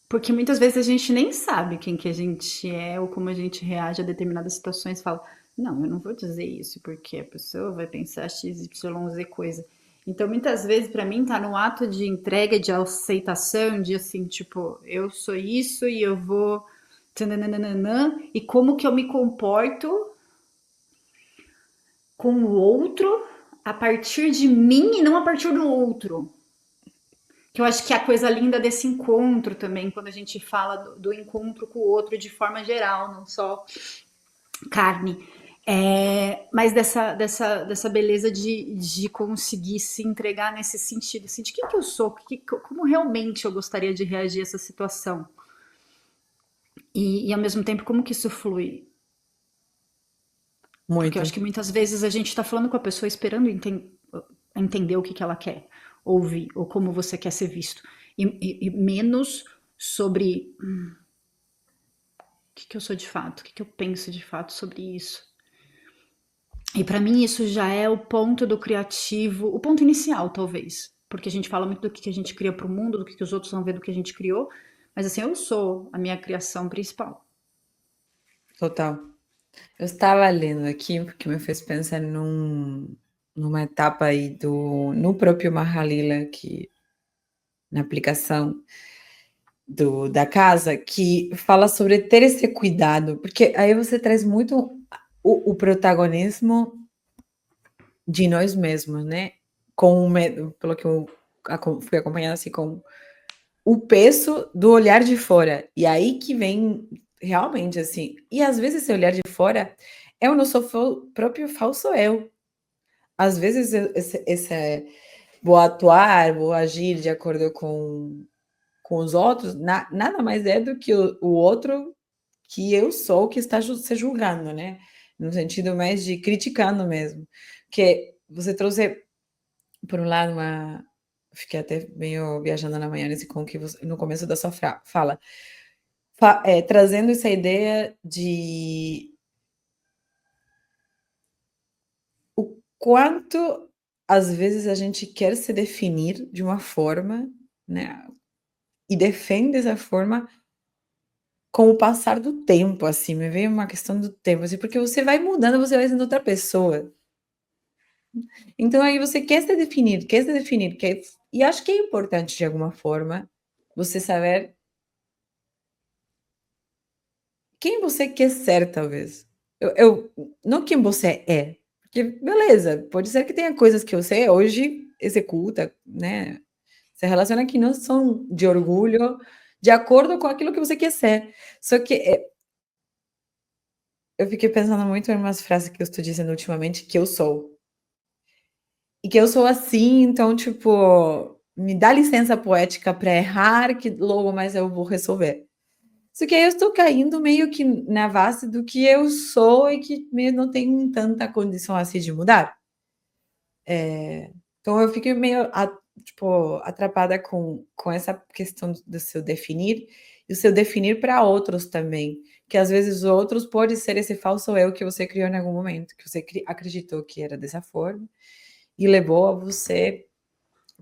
Porque muitas vezes a gente nem sabe quem que a gente é ou como a gente reage a determinadas situações. Fala, não, eu não vou dizer isso porque a pessoa vai pensar x, y, z coisa. Então, muitas vezes, para mim, tá no ato de entrega, de aceitação, de assim, tipo, eu sou isso e eu vou. Tananana, e como que eu me comporto com o outro a partir de mim e não a partir do outro. Que eu acho que é a coisa linda desse encontro também, quando a gente fala do encontro com o outro de forma geral, não só carne. Mas dessa beleza de conseguir se entregar nesse sentido, assim, de quem que eu sou, como realmente eu gostaria de reagir a essa situação. E ao mesmo tempo, como que isso flui? Porque eu acho Muito. que muitas vezes a gente está falando com a pessoa esperando entender o que ela quer ouvir, ou como você quer ser visto. E menos sobre que eu sou de fato, o que eu penso de fato sobre isso. E para mim isso já é o ponto do criativo, o ponto inicial, talvez. Porque a gente fala muito do que a gente cria para o mundo, do que os outros vão ver do que a gente criou. Mas assim, eu sou a minha criação principal. Total. Eu estava lendo aqui, porque me fez pensar numa etapa aí no próprio Mahalila, que na aplicação da casa, que fala sobre ter esse cuidado, porque aí você traz muito o protagonismo de nós mesmos, né? Com o medo, pelo que eu fui acompanhando assim, com o peso do olhar de fora. E aí que vem realmente assim. E às vezes esse olhar de fora é o nosso próprio falso eu. Às vezes esse vou atuar, vou agir de acordo com os outros, nada mais é do que o outro que eu sou que está se julgando, né? No sentido mais de criticando mesmo. Que você trouxe, por um lado, fiquei até meio viajando na manhã nesse com que você, no começo da sua fala, trazendo essa ideia de o quanto às vezes a gente quer se definir de uma forma, né? E defende essa forma com o passar do tempo, assim, me veio uma questão do tempo, assim, porque você vai mudando, você vai sendo outra pessoa. Então aí você quer se definir, quer, e acho que é importante de alguma forma você saber quem você quer ser, talvez. Não quem você é, porque beleza, pode ser que tenha coisas que você hoje executa, né? Se relaciona que não são de orgulho, de acordo com aquilo que você quer ser. Só que eu fiquei pensando muito em umas frases que eu estou dizendo ultimamente, que eu sou. E que eu sou assim, então, tipo, me dá licença poética para errar, que logo mais eu vou resolver. Só que aí eu estou caindo meio que na base do que eu sou e que meio não tem tanta condição assim de mudar. Então eu fiquei meio, tipo, atrapada com essa questão do seu definir, e o seu definir para outros também, que às vezes os outros pode ser esse falso eu que você criou em algum momento, que você acreditou que era dessa forma, e levou a você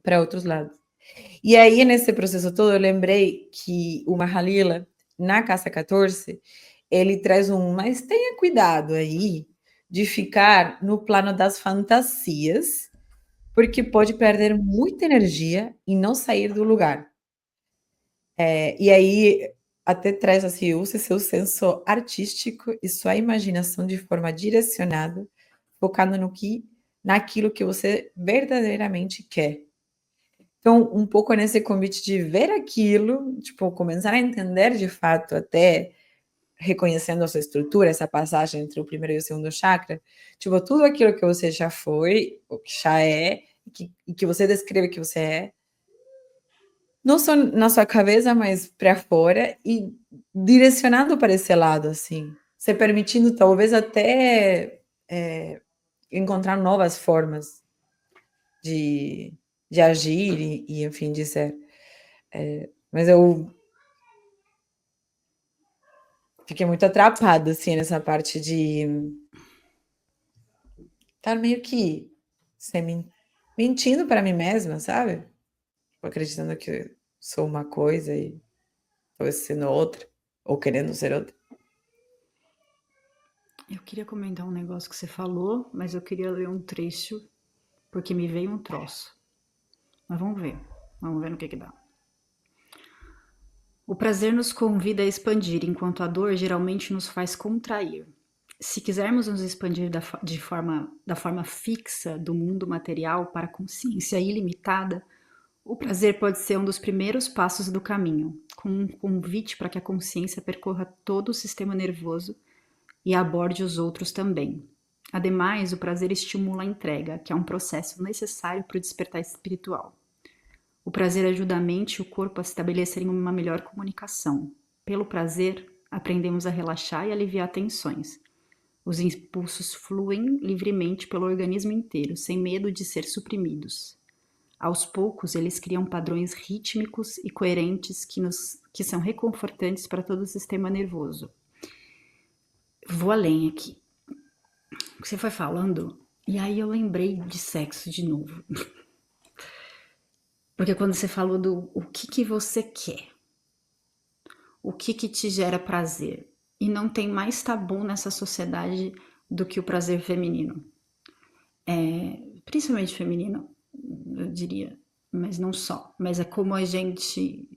para outros lados. E aí, nesse processo todo, eu lembrei que o Mahalila, na Casa 14, ele traz mas tenha cuidado aí de ficar no plano das fantasias, porque pode perder muita energia e não sair do lugar. E aí, até traz assim, use seu senso artístico e sua imaginação de forma direcionada, focando naquilo que você verdadeiramente quer. Então, um pouco nesse convite de ver aquilo, tipo, começar a entender de fato, até reconhecendo a sua estrutura, essa passagem entre o primeiro e o segundo chakra, tipo, tudo aquilo que você já foi, ou que já é, e que você descreve que você é, não só na sua cabeça, mas para fora, e direcionado para esse lado, assim, se permitindo talvez até encontrar novas formas de agir e, enfim, de ser. Mas eu fiquei muito atrapada, assim, nessa parte de estar meio que mentindo para mim mesma, sabe? Acreditando que sou uma coisa e talvez sendo outra, ou querendo ser outra. Eu queria comentar um negócio que você falou, mas eu queria ler um trecho, porque me veio um troço. Mas vamos ver no que dá. O prazer nos convida a expandir, enquanto a dor geralmente nos faz contrair. Se quisermos nos expandir da forma fixa do mundo material para a consciência ilimitada, o prazer pode ser um dos primeiros passos do caminho, com um convite para que a consciência percorra todo o sistema nervoso e aborde os outros também. Ademais, o prazer estimula a entrega, que é um processo necessário para o despertar espiritual. O prazer ajuda a mente e o corpo a se estabelecerem uma melhor comunicação. Pelo prazer, aprendemos a relaxar e aliviar tensões. Os impulsos fluem livremente pelo organismo inteiro, sem medo de ser suprimidos. Aos poucos, eles criam padrões rítmicos e coerentes que são reconfortantes para todo o sistema nervoso. Vou além aqui. Você foi falando, e aí eu lembrei de sexo de novo. Porque quando você falou do o que você quer, o que te gera prazer, e não tem mais tabu nessa sociedade do que o prazer feminino. Principalmente feminino, eu diria, mas não só. Mas é como a gente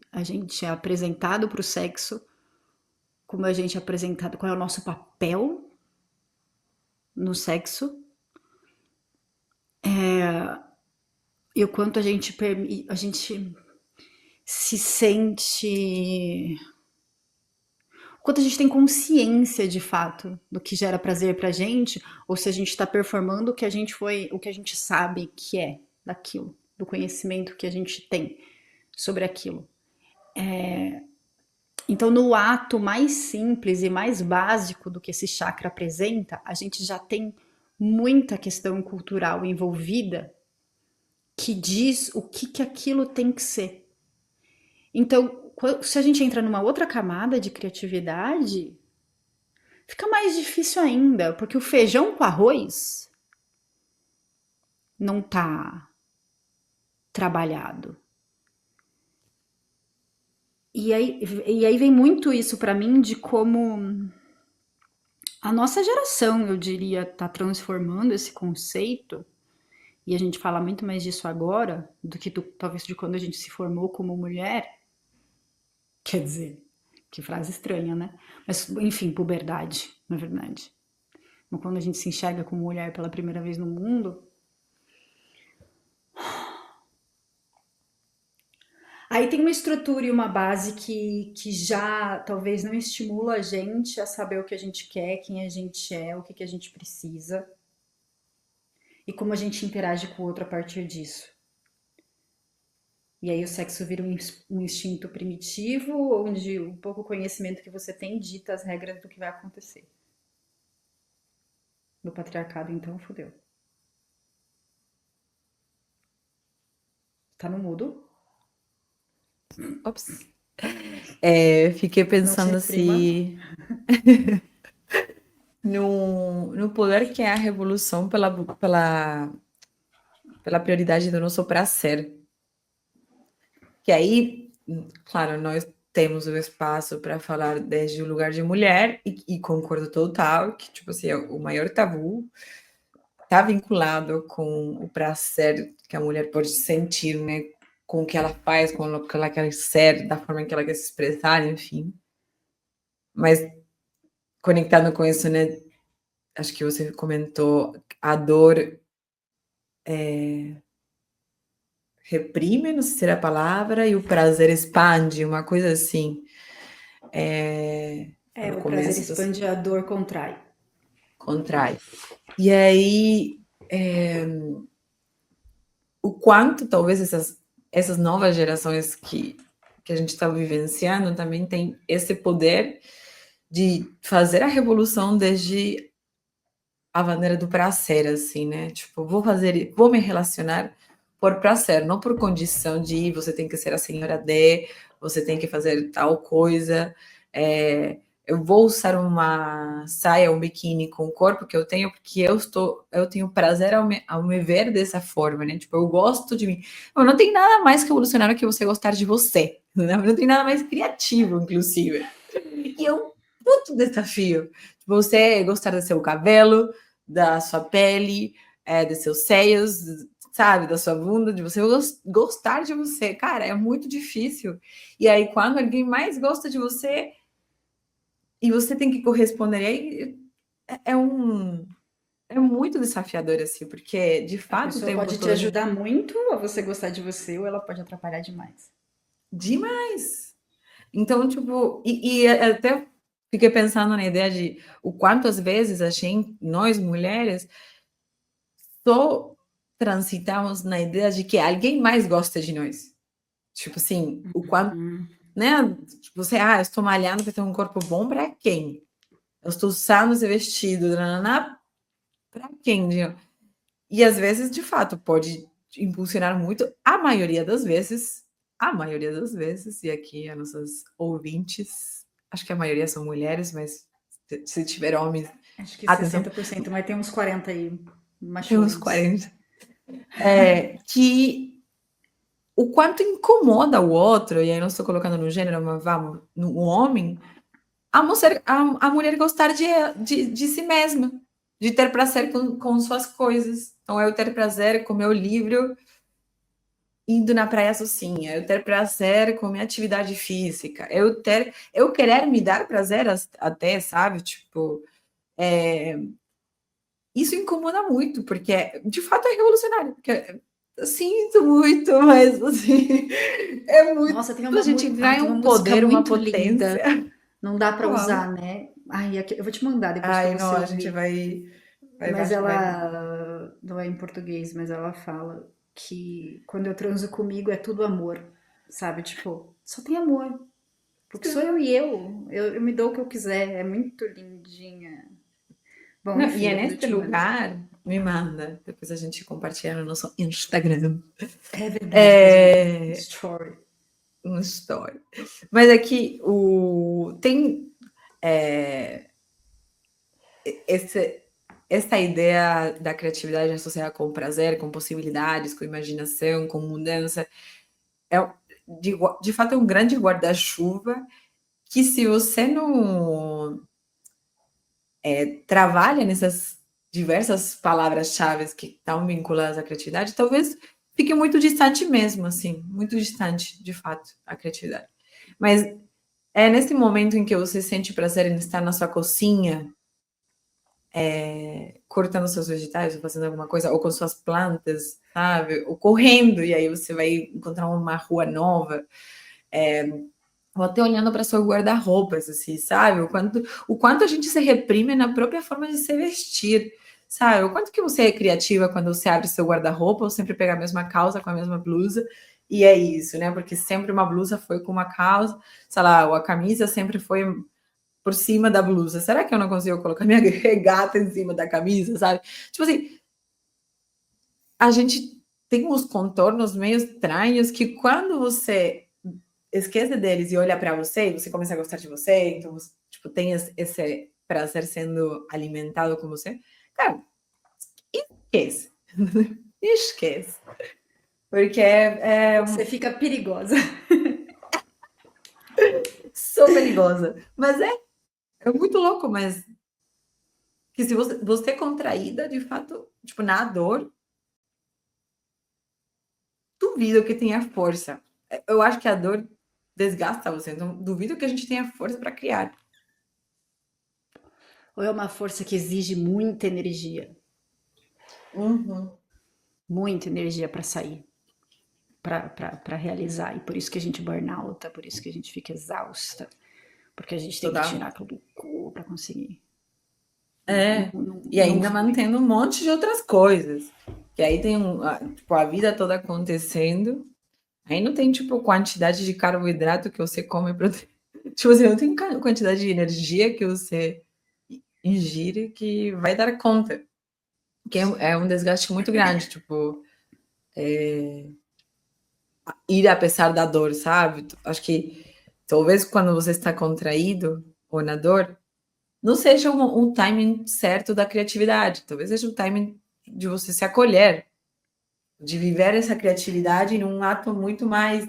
é apresentado para o sexo, como a gente é apresentado, qual é o nosso papel no sexo, e o quanto a gente se sente, o quanto a gente tem consciência de fato do que gera prazer pra gente, ou se a gente está performando o que a gente sabe que é daquilo, do conhecimento que a gente tem sobre aquilo. Então, no ato mais simples e mais básico do que esse chakra apresenta, a gente já tem muita questão cultural envolvida que diz o que aquilo tem que ser. Então, se a gente entra numa outra camada de criatividade, fica mais difícil ainda, porque o feijão com arroz não tá trabalhado. E aí vem muito isso para mim de como a nossa geração, eu diria, tá transformando esse conceito, e a gente fala muito mais disso agora do que talvez de quando a gente se formou como mulher. Quer dizer, que frase estranha, né? Mas, enfim, puberdade, na verdade. Mas quando a gente se enxerga como mulher pela primeira vez no mundo, aí tem uma estrutura e uma base que já talvez não estimula a gente a saber o que a gente quer, quem a gente é, o que a gente precisa e como a gente interage com o outro a partir disso. E aí o sexo vira um instinto primitivo, onde o pouco conhecimento que você tem dita as regras do que vai acontecer. No patriarcado, então, fodeu. Tá no mudo? Ops. Fiquei pensando assim no poder que é a revolução pela prioridade do nosso prazer. Que aí, claro, nós temos o espaço para falar desde o lugar de mulher, e concordo total que, tipo assim, o maior tabu está vinculado com o prazer que a mulher pode sentir, né? Com o que ela faz, com o que ela quer ser, da forma que ela quer se expressar, enfim. Mas conectado com isso, né? Acho que você comentou, a dor reprime, não sei se era a palavra, e o prazer expande, uma coisa assim. O prazer expande, a dor contrai. Contrai. E aí, o quanto talvez essas novas gerações que a gente está vivenciando também tem esse poder de fazer a revolução desde a maneira do prazer, assim, né? Tipo, vou me relacionar por prazer, não por condição de você tem que ser a senhora D, você tem que fazer tal coisa. Eu vou usar uma saia, um biquíni com o corpo que eu tenho, porque eu tenho prazer ao me ver dessa forma, né? Tipo, eu gosto de mim. Não tem nada mais revolucionário que você gostar de você, né? Não tem nada mais criativo, inclusive. E é um puto desafio. Você gostar do seu cabelo, da sua pele, dos seus seios, sabe, da sua bunda, de você gostar de você. Cara, é muito difícil. E aí, quando alguém mais gosta de você e você tem que corresponder, aí é muito desafiador, assim, porque de A fato o pessoa tempo pode te todo ajudar muito a você gostar de você, ou ela pode atrapalhar demais. demais. Então, tipo, e até fiquei pensando na ideia de o quanto às vezes a gente, nós mulheres, só transitamos na ideia de que alguém mais gosta de nós. Tipo assim, o quanto, Hum. né? Tipo, você, eu estou malhando para ter um corpo bom para quem? Eu estou usando esse vestido, para quem? E às vezes, de fato, pode impulsionar muito, a maioria das vezes, e aqui as nossas ouvintes, acho que a maioria são mulheres, mas se tiver homens, Acho que atenção, 60%, mas tem uns 40 aí, tem uns machões. 40, que o quanto incomoda o outro, e aí não estou colocando no gênero, mas vamos, no homem, a mulher gostar de si mesma, de ter prazer com suas coisas. Então, eu ter prazer com meu livro indo na praia sozinha, eu ter prazer com minha atividade física, eu querer me dar prazer até, sabe? Tipo, isso incomoda muito, porque de fato é revolucionário. Porque eu sinto muito, mas assim, é muito. Nossa, A gente ganha tem uma um música poder, uma muito potência. linda. Não dá pra Qual? usar, né? Ai, eu vou te mandar depois pra Ai, não, você a gente ouvir. Mas vai. ela não é em português, mas ela fala que quando eu transo comigo é tudo amor, sabe? Tipo, só tem amor. Porque sou eu e eu me dou o que eu quiser. É muito lindinha. Bom, Não, e enfim, é depois eu neste te mando. lugar, me manda, depois a gente compartilha no nosso Instagram. É verdade, faz um É, story. uma história. Mas aqui tem é, esse, essa ideia da criatividade associada com prazer, com possibilidades, com imaginação, com mudança, é, de fato é um grande guarda-chuva que se você não trabalha nessas diversas palavras-chave que estão vinculadas à criatividade, talvez fique muito distante mesmo, assim, muito distante, de fato, a criatividade. Mas é nesse momento em que você sente prazer em estar na sua cozinha, cortando seus vegetais, ou fazendo alguma coisa, ou com suas plantas, sabe? Ou correndo, e aí você vai encontrar uma rua nova, ou até olhando para seu guarda-roupas, assim, sabe? O quanto a gente se reprime na própria forma de se vestir, sabe? O quanto que você é criativa quando você abre seu guarda-roupa, ou sempre pega a mesma calça com a mesma blusa, e é isso, né? Porque sempre uma blusa foi com uma calça, sei lá, ou a camisa sempre foi por cima da blusa. Será que eu não consigo colocar minha regata em cima da camisa, sabe? Tipo assim, a gente tem uns contornos meio estranhos que quando você esquece deles e olha para você, e você começa a gostar de você, então você, tipo, tem esse prazer sendo alimentado com você, cara, esquece. Esquece. Porque Você fica perigosa. sou perigosa. Mas é muito louco, mas que se você é contraída, de fato, tipo, na dor, duvido que tenha força. Eu acho que a dor desgasta você, então duvido que a gente tenha força para criar. Ou é uma força que exige Uhum. muita energia para sair, para realizar. E por isso que a gente burnout, por isso que a gente fica exausta, porque a gente tem que tirar Totalmente. aquilo do cu para conseguir. É, Não, e não ainda flui. mantendo um monte de outras coisas. Que aí tem tipo, a vida toda acontecendo. Aí não tem, tipo, quantidade de carboidrato que você come Tipo assim, não tem quantidade de energia que você ingire que vai dar conta. Que é um desgaste muito grande, tipo, ir apesar da dor, sabe? Acho que talvez quando você está contraído ou na dor, não seja um timing certo da criatividade, talvez seja um timing de você se acolher, de viver essa criatividade num ato muito mais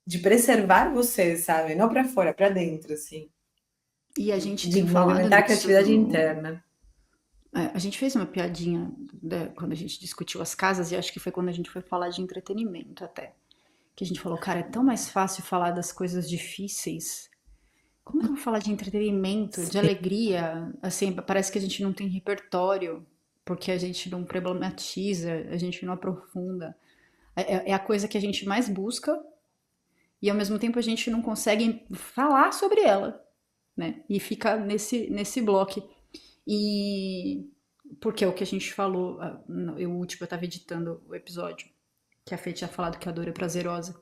de preservar você, sabe? Não para fora, para dentro, assim. E a gente De tem falado movimentar a nisso criatividade interna. a gente fez uma piadinha, né, quando a gente discutiu as casas, e acho que foi quando a gente foi falar de entretenimento até. Que a gente falou, cara, é tão mais fácil falar das coisas difíceis. Como que eu vou falar de entretenimento, de Sim. alegria? Assim, parece que a gente não tem repertório, porque a gente não problematiza, a gente não aprofunda. É a coisa que a gente mais busca e ao mesmo tempo a gente não consegue falar sobre ela, né? E fica nesse bloco. E porque é o que a gente falou, o último eu tava editando o episódio, que a Fê tinha falado que a dor é prazerosa.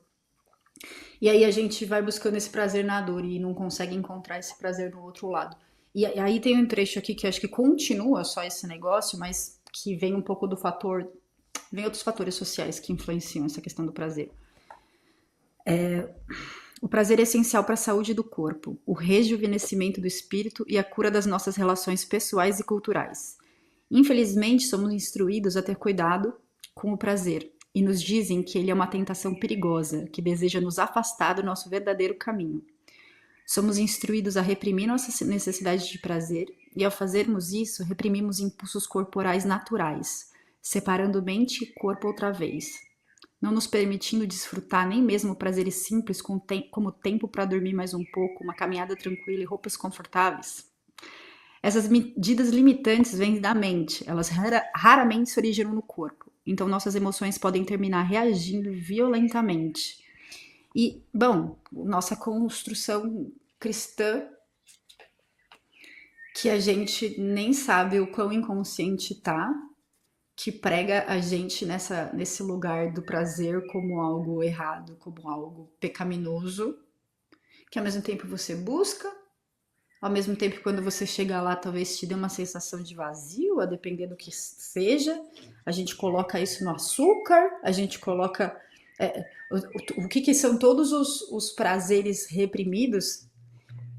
E aí a gente vai buscando esse prazer na dor e não consegue encontrar esse prazer no outro lado. E aí tem um trecho aqui que acho que continua só esse negócio, mas que vem um pouco do fator. Vem outros fatores sociais que influenciam essa questão do prazer. O prazer é essencial para a saúde do corpo, o rejuvenescimento do espírito e a cura das nossas relações pessoais e culturais. Infelizmente, somos instruídos a ter cuidado com o prazer e nos dizem que ele é uma tentação perigosa que deseja nos afastar do nosso verdadeiro caminho. Somos instruídos a reprimir nossa necessidade de prazer e, ao fazermos isso, reprimimos impulsos corporais naturais, separando mente e corpo outra vez, não nos permitindo desfrutar nem mesmo prazeres simples como tempo para dormir mais um pouco, uma caminhada tranquila e roupas confortáveis. Essas medidas limitantes vêm da mente, elas raramente se originam no corpo. Então, nossas emoções podem terminar reagindo violentamente. E, bom, nossa construção cristã, que a gente nem sabe o quão inconsciente tá, que prega a gente nesse lugar do prazer como algo errado, como algo pecaminoso, que ao mesmo tempo você busca, ao mesmo tempo que quando você chega lá talvez te dê uma sensação de vazio, a depender do que seja. A gente coloca isso no açúcar, a gente coloca o que são todos os prazeres reprimidos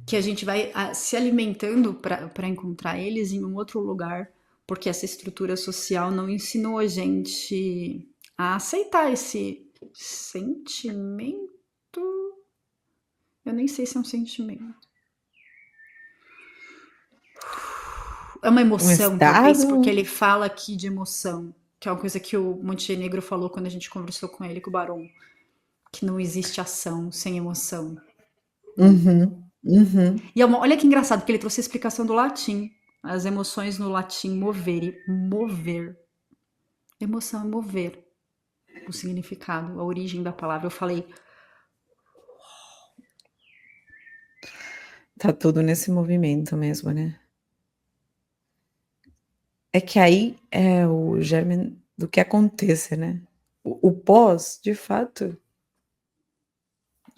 que a gente vai se alimentando para encontrar eles em um outro lugar, porque essa estrutura social não ensinou a gente a aceitar esse sentimento. Eu nem sei se é um sentimento. É uma Um emoção, talvez, porque estado. ele fala aqui de emoção, que é uma coisa que o Montenegro falou quando a gente conversou com ele, com o Barão, que não existe ação sem emoção, né? Uhum, uhum. E olha que engraçado, porque ele trouxe a explicação do latim. As emoções no latim mover e mover. Emoção é mover. O significado, a origem da palavra. Eu falei, Tá tudo nesse movimento mesmo, né? É que aí é o germe do que acontece, né? O pós, de fato,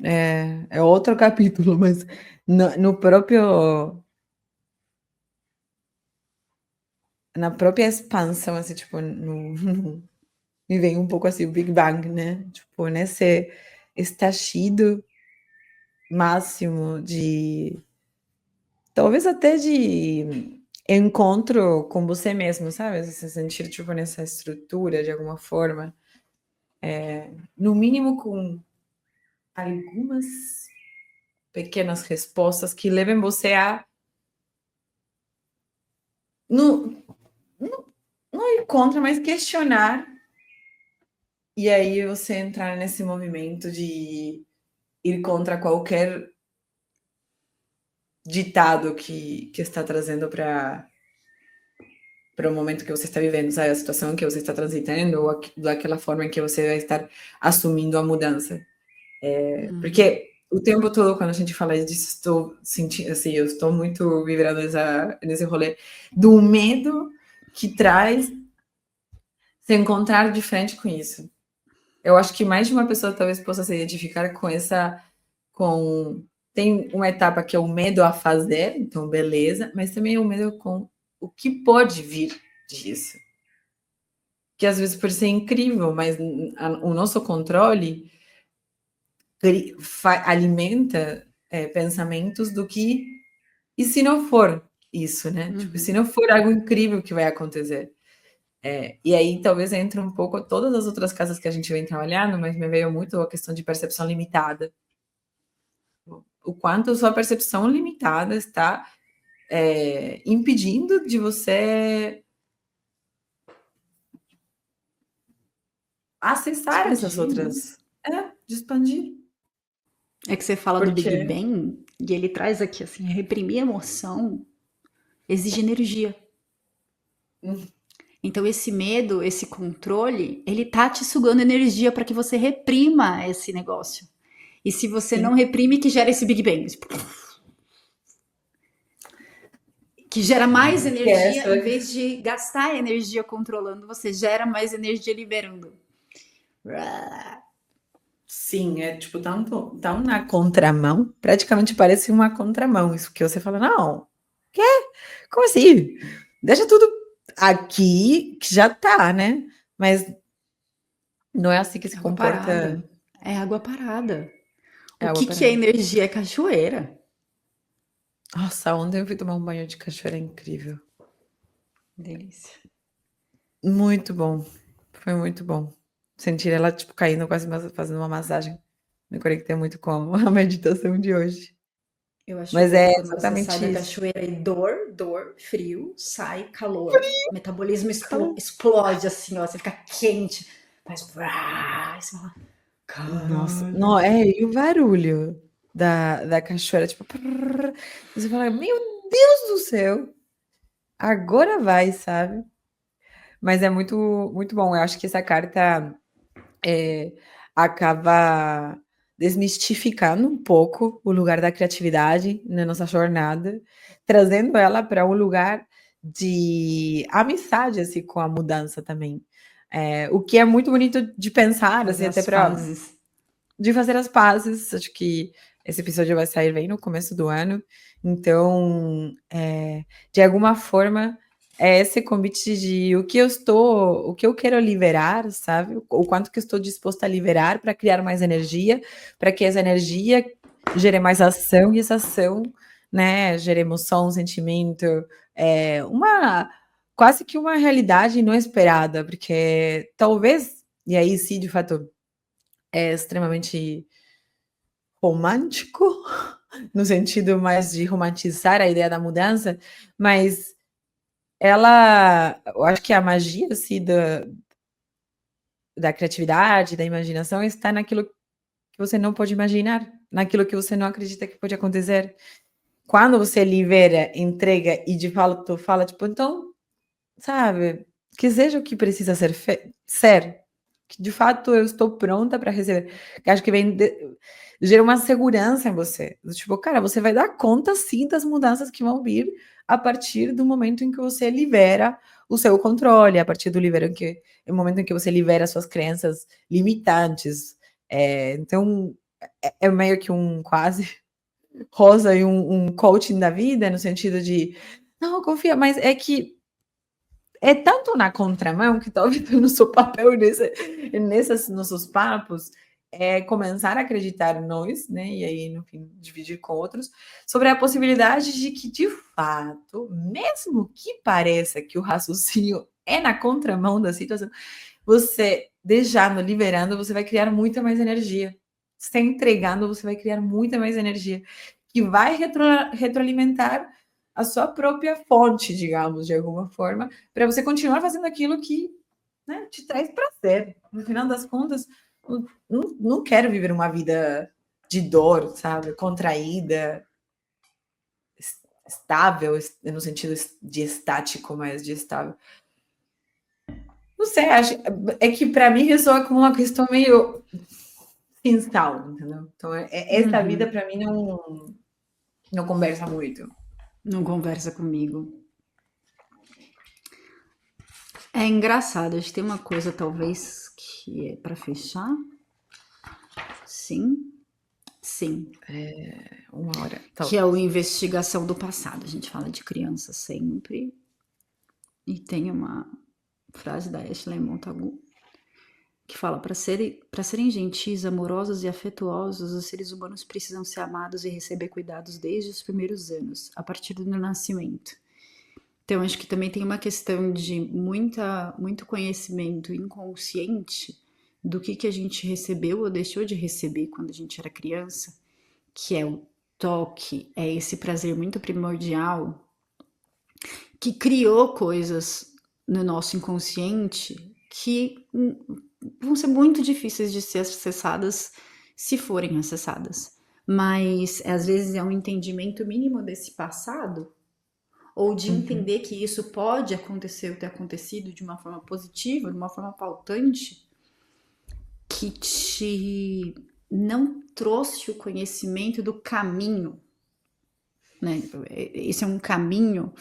é outro capítulo, mas no próprio na própria expansão, assim, tipo, me vem um pouco assim o Big Bang, né? Tipo, nesse estallido máximo de talvez até de encontro com você mesmo, sabe? Você se sentir, tipo, nessa estrutura de alguma forma, no mínimo com algumas pequenas respostas que levem você a não, não ir contra, mas questionar. E aí você entrar nesse movimento de ir contra qualquer ditado que está trazendo para o momento que você está vivendo, sabe? A situação que você está transitando ou daquela forma em que você vai estar assumindo a mudança. Porque o tempo todo, quando a gente fala disso, estou sentindo, assim, eu estou muito vibrando nesse rolê do medo que traz se encontrar de frente com isso. Eu acho que mais de uma pessoa talvez possa se identificar com tem uma etapa que é o medo a fazer, então beleza, mas também é o medo com o que pode vir disso. Que às vezes pode ser incrível, mas o nosso controle alimenta pensamentos do que e se não for isso, né? Tipo, se não for algo incrível que vai acontecer. E aí talvez entre um pouco todas as outras casas que a gente vem trabalhando, mas me veio muito a questão de percepção limitada. O quanto a sua percepção limitada está impedindo de você acessar essas Expandir, né? outras. De expandir. É que você fala do Big Porque. Bang e ele traz aqui assim, reprimir a emoção exige energia. Então esse medo, esse controle, ele tá te sugando energia para que você reprima esse negócio. E se você Sim. não reprime, que gera esse Big Bang. Que gera mais energia, em vez de gastar energia controlando, você gera mais energia liberando. Sim, é tipo, tão na contramão, praticamente parece uma contramão, isso que você fala, não, quê? Como assim? Deixa tudo aqui, que já tá, né? Mas não é assim que se Água parada. comporta É água parada. a O água que é parada. energia? É cachoeira. Nossa, ontem eu fui tomar um banho de cachoeira incrível. Delícia. Muito bom. Foi muito bom. Sentir ela, tipo, caindo, quase fazendo uma massagem. Me conectei muito com a meditação de hoje. Eu acho Mas bom é quando você sai exatamente da isso. cachoeira e dor, frio, sai calor. O metabolismo Calor. explode assim, ó. Você fica quente. Faz. Aí você fala, Nossa, caralho. não, e o barulho da cachoeira, tipo, prrr, você fala, meu Deus do céu, agora vai, sabe? Mas é muito, muito bom. Eu acho que essa carta acaba desmistificando um pouco o lugar da criatividade na nossa jornada, trazendo ela para um lugar de amizade assim, com a mudança também. O que é muito bonito de pensar, assim, Fazer até as para pazes. de fazer as pazes. Acho que esse episódio vai sair bem no começo do ano. Então, de alguma forma, é esse convite de o que eu quero liberar, sabe? O quanto que eu estou disposta a liberar para criar mais energia, para que essa energia gere mais ação e essa ação, né, gere emoção, sentimento, uma quase que uma realidade não esperada, porque talvez, e aí sim, de fato, é extremamente romântico, no sentido mais de romantizar a ideia da mudança, mas eu acho que a magia assim, da criatividade, da imaginação, está naquilo que você não pode imaginar, naquilo que você não acredita que pode acontecer. Quando você libera, entrega e de fato fala, tipo, então, sabe, que seja o que precisa ser, que de fato eu estou pronta para receber. Que acho que gera uma segurança em você. Tipo, cara, você vai dar conta sim das mudanças que vão vir a partir do momento em que você libera o seu controle, a partir do momento em que você libera suas crenças limitantes. Então, é meio que um quase rosa e um coaching da vida, no sentido de, não, confia, mas é que é tanto na contramão que talvez no seu papel nesses nossos papos é começar a acreditar em nós, né? E aí, no fim, dividir com outros, sobre a possibilidade de que, de fato, mesmo que pareça que o raciocínio é na contramão da situação, você deixando, liberando, você vai criar muita mais energia. Se entregando, você vai criar muita mais energia, que vai retroalimentar a sua própria fonte, digamos, de alguma forma, para você continuar fazendo aquilo que, né, te traz prazer. No final das contas, não quero viver uma vida de dor, sabe? Contraída, estável, no sentido de estático, mas de estável. Não sei, acho é que para mim ressoa como uma questão meio instal, entendeu? Então, essa vida Uhum. para mim não conversa muito. Não conversa comigo. É engraçado, acho que tem uma coisa talvez que é para fechar. Sim. Sim. Uma hora, Que é o talvez. investigação do passado. A gente fala de criança sempre. E tem uma frase da Ashley Montagu que fala: para serem gentis, amorosos e afetuosos, os seres humanos precisam ser amados e receber cuidados desde os primeiros anos, a partir do nascimento. Então, acho que também tem uma questão de muito conhecimento inconsciente do que a gente recebeu ou deixou de receber quando a gente era criança, que é o toque, é esse prazer muito primordial que criou coisas no nosso inconsciente que vão ser muito difíceis de ser acessadas se forem acessadas. Mas às vezes é um entendimento mínimo desse passado, ou de Uhum. entender que isso pode acontecer ou ter acontecido de uma forma positiva, de uma forma pautante, que te não trouxe o conhecimento do caminho, né? Esse é um caminho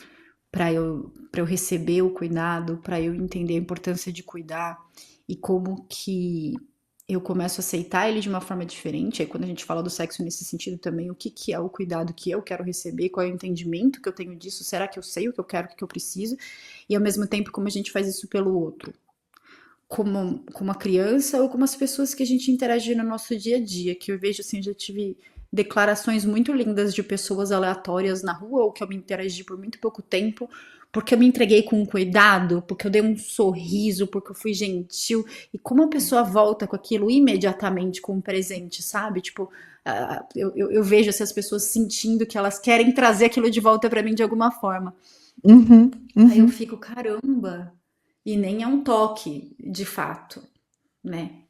para eu receber o cuidado, para eu entender a importância de cuidar e como que eu começo a aceitar ele de uma forma diferente. Aí quando a gente fala do sexo nesse sentido também, o que é o cuidado que eu quero receber, qual é o entendimento que eu tenho disso, será que eu sei o que eu quero, o que eu preciso, e ao mesmo tempo como a gente faz isso pelo outro. Como a criança ou como as pessoas que a gente interage no nosso dia a dia, que eu vejo assim, eu já tive declarações muito lindas de pessoas aleatórias na rua ou que eu me interagi por muito pouco tempo, porque eu me entreguei com cuidado, porque eu dei um sorriso, porque eu fui gentil, e como a pessoa volta com aquilo imediatamente com um presente, sabe? Tipo, eu vejo essas pessoas sentindo que elas querem trazer aquilo de volta para mim de alguma forma. Uhum, Aí eu uhum. fico, caramba, e nem é um toque, de fato, né?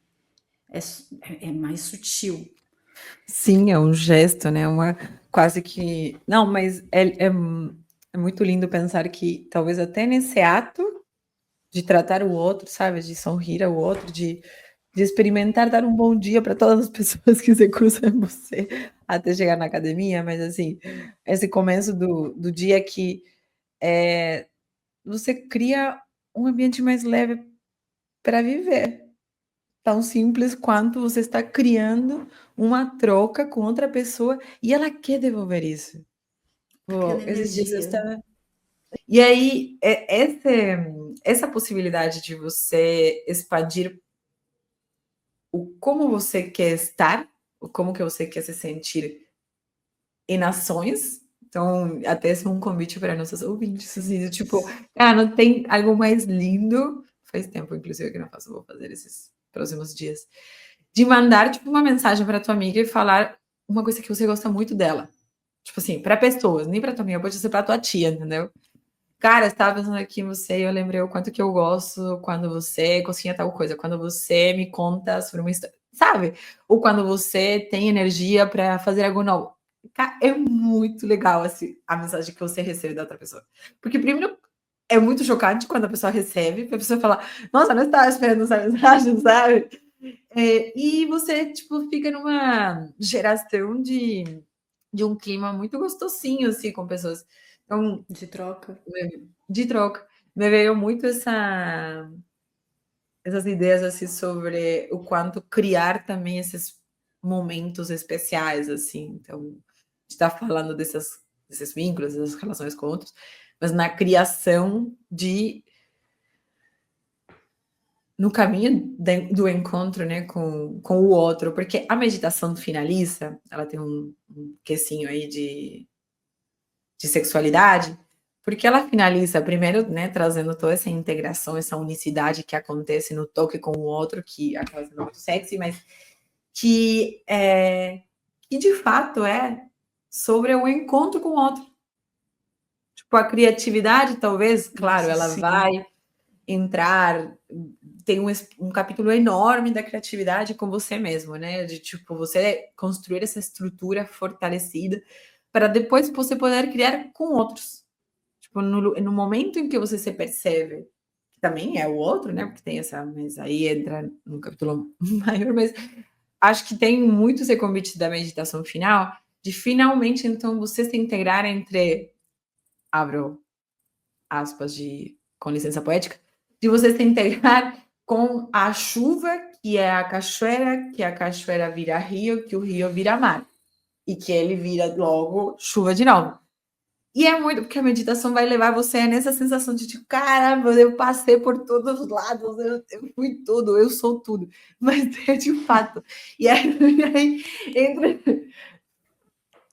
É mais sutil. Sim, é um gesto, né? Uma quase que. Não, mas é muito lindo pensar que talvez até nesse ato de tratar o outro, sabe? De sorrir ao outro, de experimentar dar um bom dia para todas as pessoas que se cruzam em você até chegar na academia, mas assim, esse começo do dia que você cria um ambiente mais leve para viver. Tão simples quanto você está criando uma troca com outra pessoa e ela quer devolver isso. Aquela Pô, esses dias eu energia. estava. E aí, essa possibilidade de você expandir o como você quer estar, o como que você quer se sentir em ações. Então, até esse é um convite para nossos ouvintes, assim, tipo, não tem algo mais lindo. Faz tempo, inclusive, que eu não faço, vou fazer esses próximos dias. De mandar, tipo, uma mensagem para tua amiga e falar uma coisa que você gosta muito dela. Tipo assim, para pessoas, nem para tua amiga, pode ser para tua tia, entendeu? Cara, eu estava pensando aqui em você e eu lembrei o quanto que eu gosto quando você cozinha tal coisa, quando você me conta sobre uma história, sabe? Ou quando você tem energia para fazer algo novo. É muito legal assim, a mensagem que você recebe da outra pessoa. Porque primeiro é muito chocante quando a pessoa recebe, a pessoa fala, nossa, não estava esperando essa mensagem, sabe? E você, tipo, fica numa geração de um clima muito gostosinho, assim, com pessoas. Então, De troca. de troca. Me veio muito essas ideias assim sobre o quanto criar também esses momentos especiais, assim. Então, está falando desses vínculos, dessas relações com outros, mas na criação de no caminho do encontro, né, com o outro, porque a meditação finaliza, ela tem um quesinho aí de sexualidade, porque ela finaliza primeiro, né, trazendo toda essa integração, essa unicidade que acontece no toque com o outro, que acaba sendo muito sexy, mas que de fato é sobre o encontro com o outro. Tipo, a criatividade, talvez, claro, Nossa, ela sim. vai entrar, tem um capítulo enorme da criatividade com você mesmo, né? De tipo, você construir essa estrutura fortalecida para depois você poder criar com outros. Tipo, no momento em que você se percebe, que também é o outro, né? Porque tem essa, mas aí entra num capítulo maior, mas acho que tem muito esse convite da meditação final, de finalmente, então, você se integrar entre, abro aspas de, com licença poética, de você se integrar com a chuva que é a cachoeira, que a cachoeira vira rio, que o rio vira mar. E que ele vira logo chuva de novo. E é muito, porque a meditação vai levar você nessa sensação de tipo, caramba, eu passei por todos os lados, eu fui tudo, eu sou tudo. Mas é de fato. E aí entra,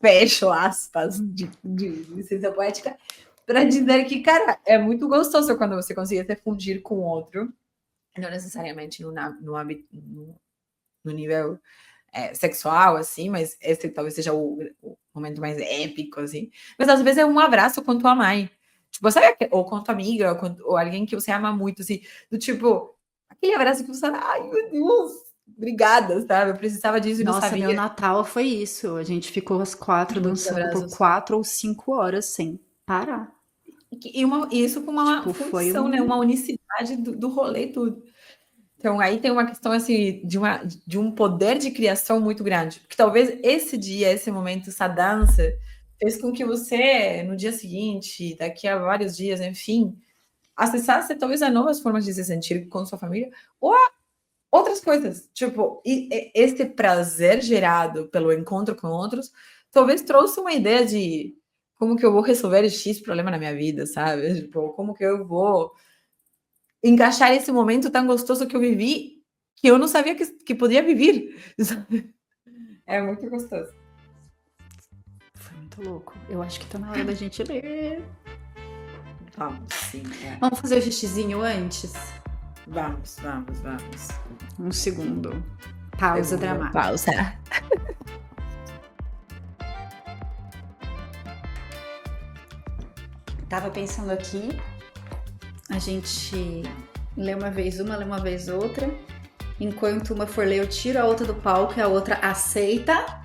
fecho aspas de licença poética, para dizer que, cara, é muito gostoso quando você consegue se fundir com o outro, não necessariamente no nível sexual, assim, mas esse talvez seja o momento mais épico, assim. Mas às vezes é um abraço com tua mãe. Tipo, sabe, ou com tua amiga, ou alguém que você ama muito, assim, do tipo, aquele abraço que você fala, ai, meu Deus, obrigada, sabe? Eu precisava disso e não Nossa, meu sabia. Natal foi isso. A gente ficou às 4 Muitos dançando por abraços. 4 ou 5 horas sem parar. E isso com uma Tipo, foi função, né? Uma unicidade do rolê tudo. Então, aí tem uma questão, assim, de um poder de criação muito grande. Porque talvez esse dia, esse momento, essa dança, fez com que você, no dia seguinte, daqui a vários dias, enfim, acessasse talvez a novas formas de se sentir com sua família, ou a outras coisas. Tipo, esse prazer gerado pelo encontro com outros, talvez trouxe uma ideia de como que eu vou resolver X problema na minha vida, sabe? Tipo, como que eu vou encaixar esse momento tão gostoso que eu vivi, que eu não sabia que podia viver. É muito gostoso. Foi muito louco. Eu acho que tá na hora da gente ler. Vamos, sim. Vamos fazer o xixizinho antes? Vamos. Um segundo. Pausa dramática. Pausa. Tava pensando aqui, a gente lê uma vez outra. Enquanto uma for ler, eu tiro a outra do palco e a outra aceita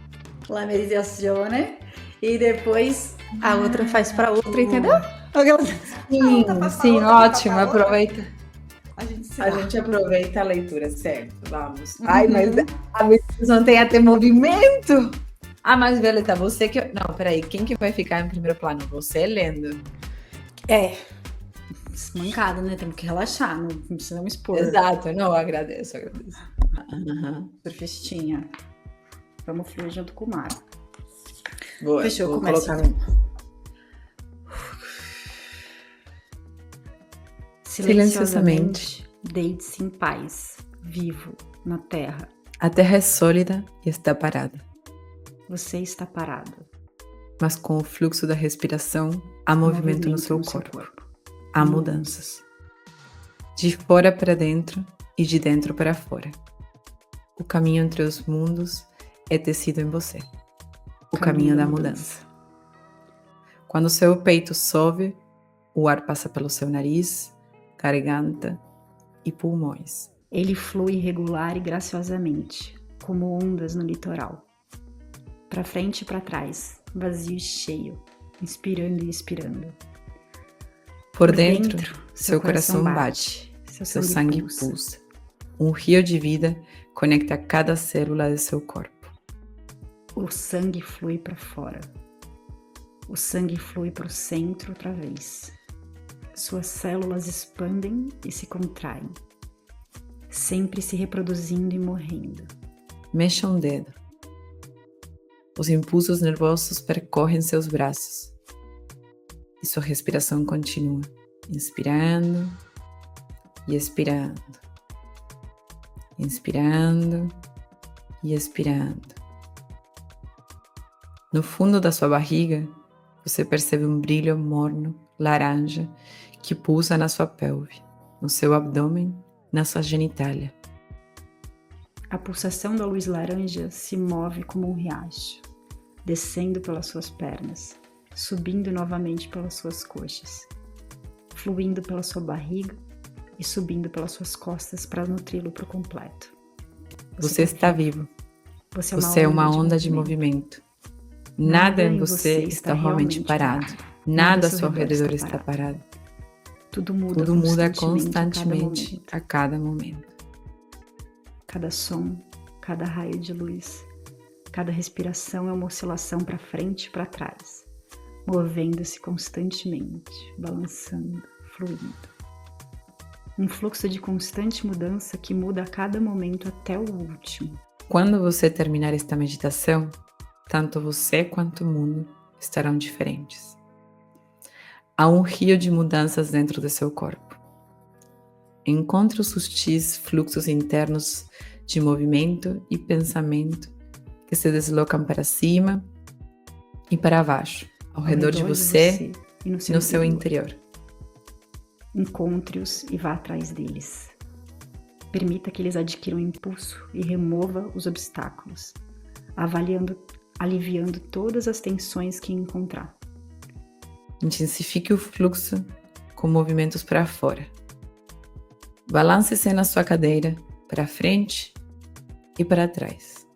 la meditazione. E depois a outra faz pra outra, entendeu? Sim, ótimo. Aproveita. A gente aproveita a leitura, certo? Vamos. Ai, mas a meditação tem até movimento. Ah, mas beleza, você que... Não, peraí, quem que vai ficar em primeiro plano? Você lendo. Mancada, né? Temos que relaxar, não precisamos expor. Exato, não, agradeço. Surfistinha. Vamos fluir junto com o mar. Boa, Fechou, vou começa. colocar... Silenciosamente, deite-se em paz, vivo, na terra. A terra é sólida e está parada. Você está parado. Mas com o fluxo da respiração, há movimento no seu corpo. Há mudanças. De fora para dentro e de dentro para fora. O caminho entre os mundos é tecido em você. O caminho da mudança. Quando seu peito sobe, o ar passa pelo seu nariz, garganta e pulmões. Ele flui regular e graciosamente, como ondas no litoral. Para frente e para trás, vazio e cheio, inspirando e expirando. Por dentro, seu coração bate, seu sangue pulsa. Um rio de vida conecta cada célula de seu corpo. O sangue flui para fora. O sangue flui para o centro outra vez. Suas células expandem e se contraem, sempre se reproduzindo e morrendo. Mexa um dedo. Os impulsos nervosos percorrem seus braços. E sua respiração continua, inspirando e expirando. Inspirando e expirando. No fundo da sua barriga, você percebe um brilho morno, laranja, que pulsa na sua pelve, no seu abdômen, na sua genitália. A pulsação da luz laranja se move como um riacho, descendo pelas suas pernas, subindo novamente pelas suas coxas, fluindo pela sua barriga e subindo pelas suas costas para nutri-lo por completo. Você está vivo. Você é uma onda de movimento. Nada em você está realmente parado. Nada ao seu redor está parado. Tudo muda constantemente a cada momento. Cada som, cada raio de luz, cada respiração é uma oscilação para frente e para trás, movendo-se constantemente, balançando, fluindo. Um fluxo de constante mudança que muda a cada momento até o último. Quando você terminar esta meditação, tanto você quanto o mundo estarão diferentes. Há um rio de mudanças dentro do seu corpo. Encontre os sutis fluxos internos de movimento e pensamento que se deslocam para cima e para baixo, ao redor de você e no seu interior. Encontre-os e vá atrás deles. Permita que eles adquiram impulso e remova os obstáculos, aliviando todas as tensões que encontrar. Intensifique o fluxo com movimentos para fora. Balance-se na sua cadeira, para frente e para trás,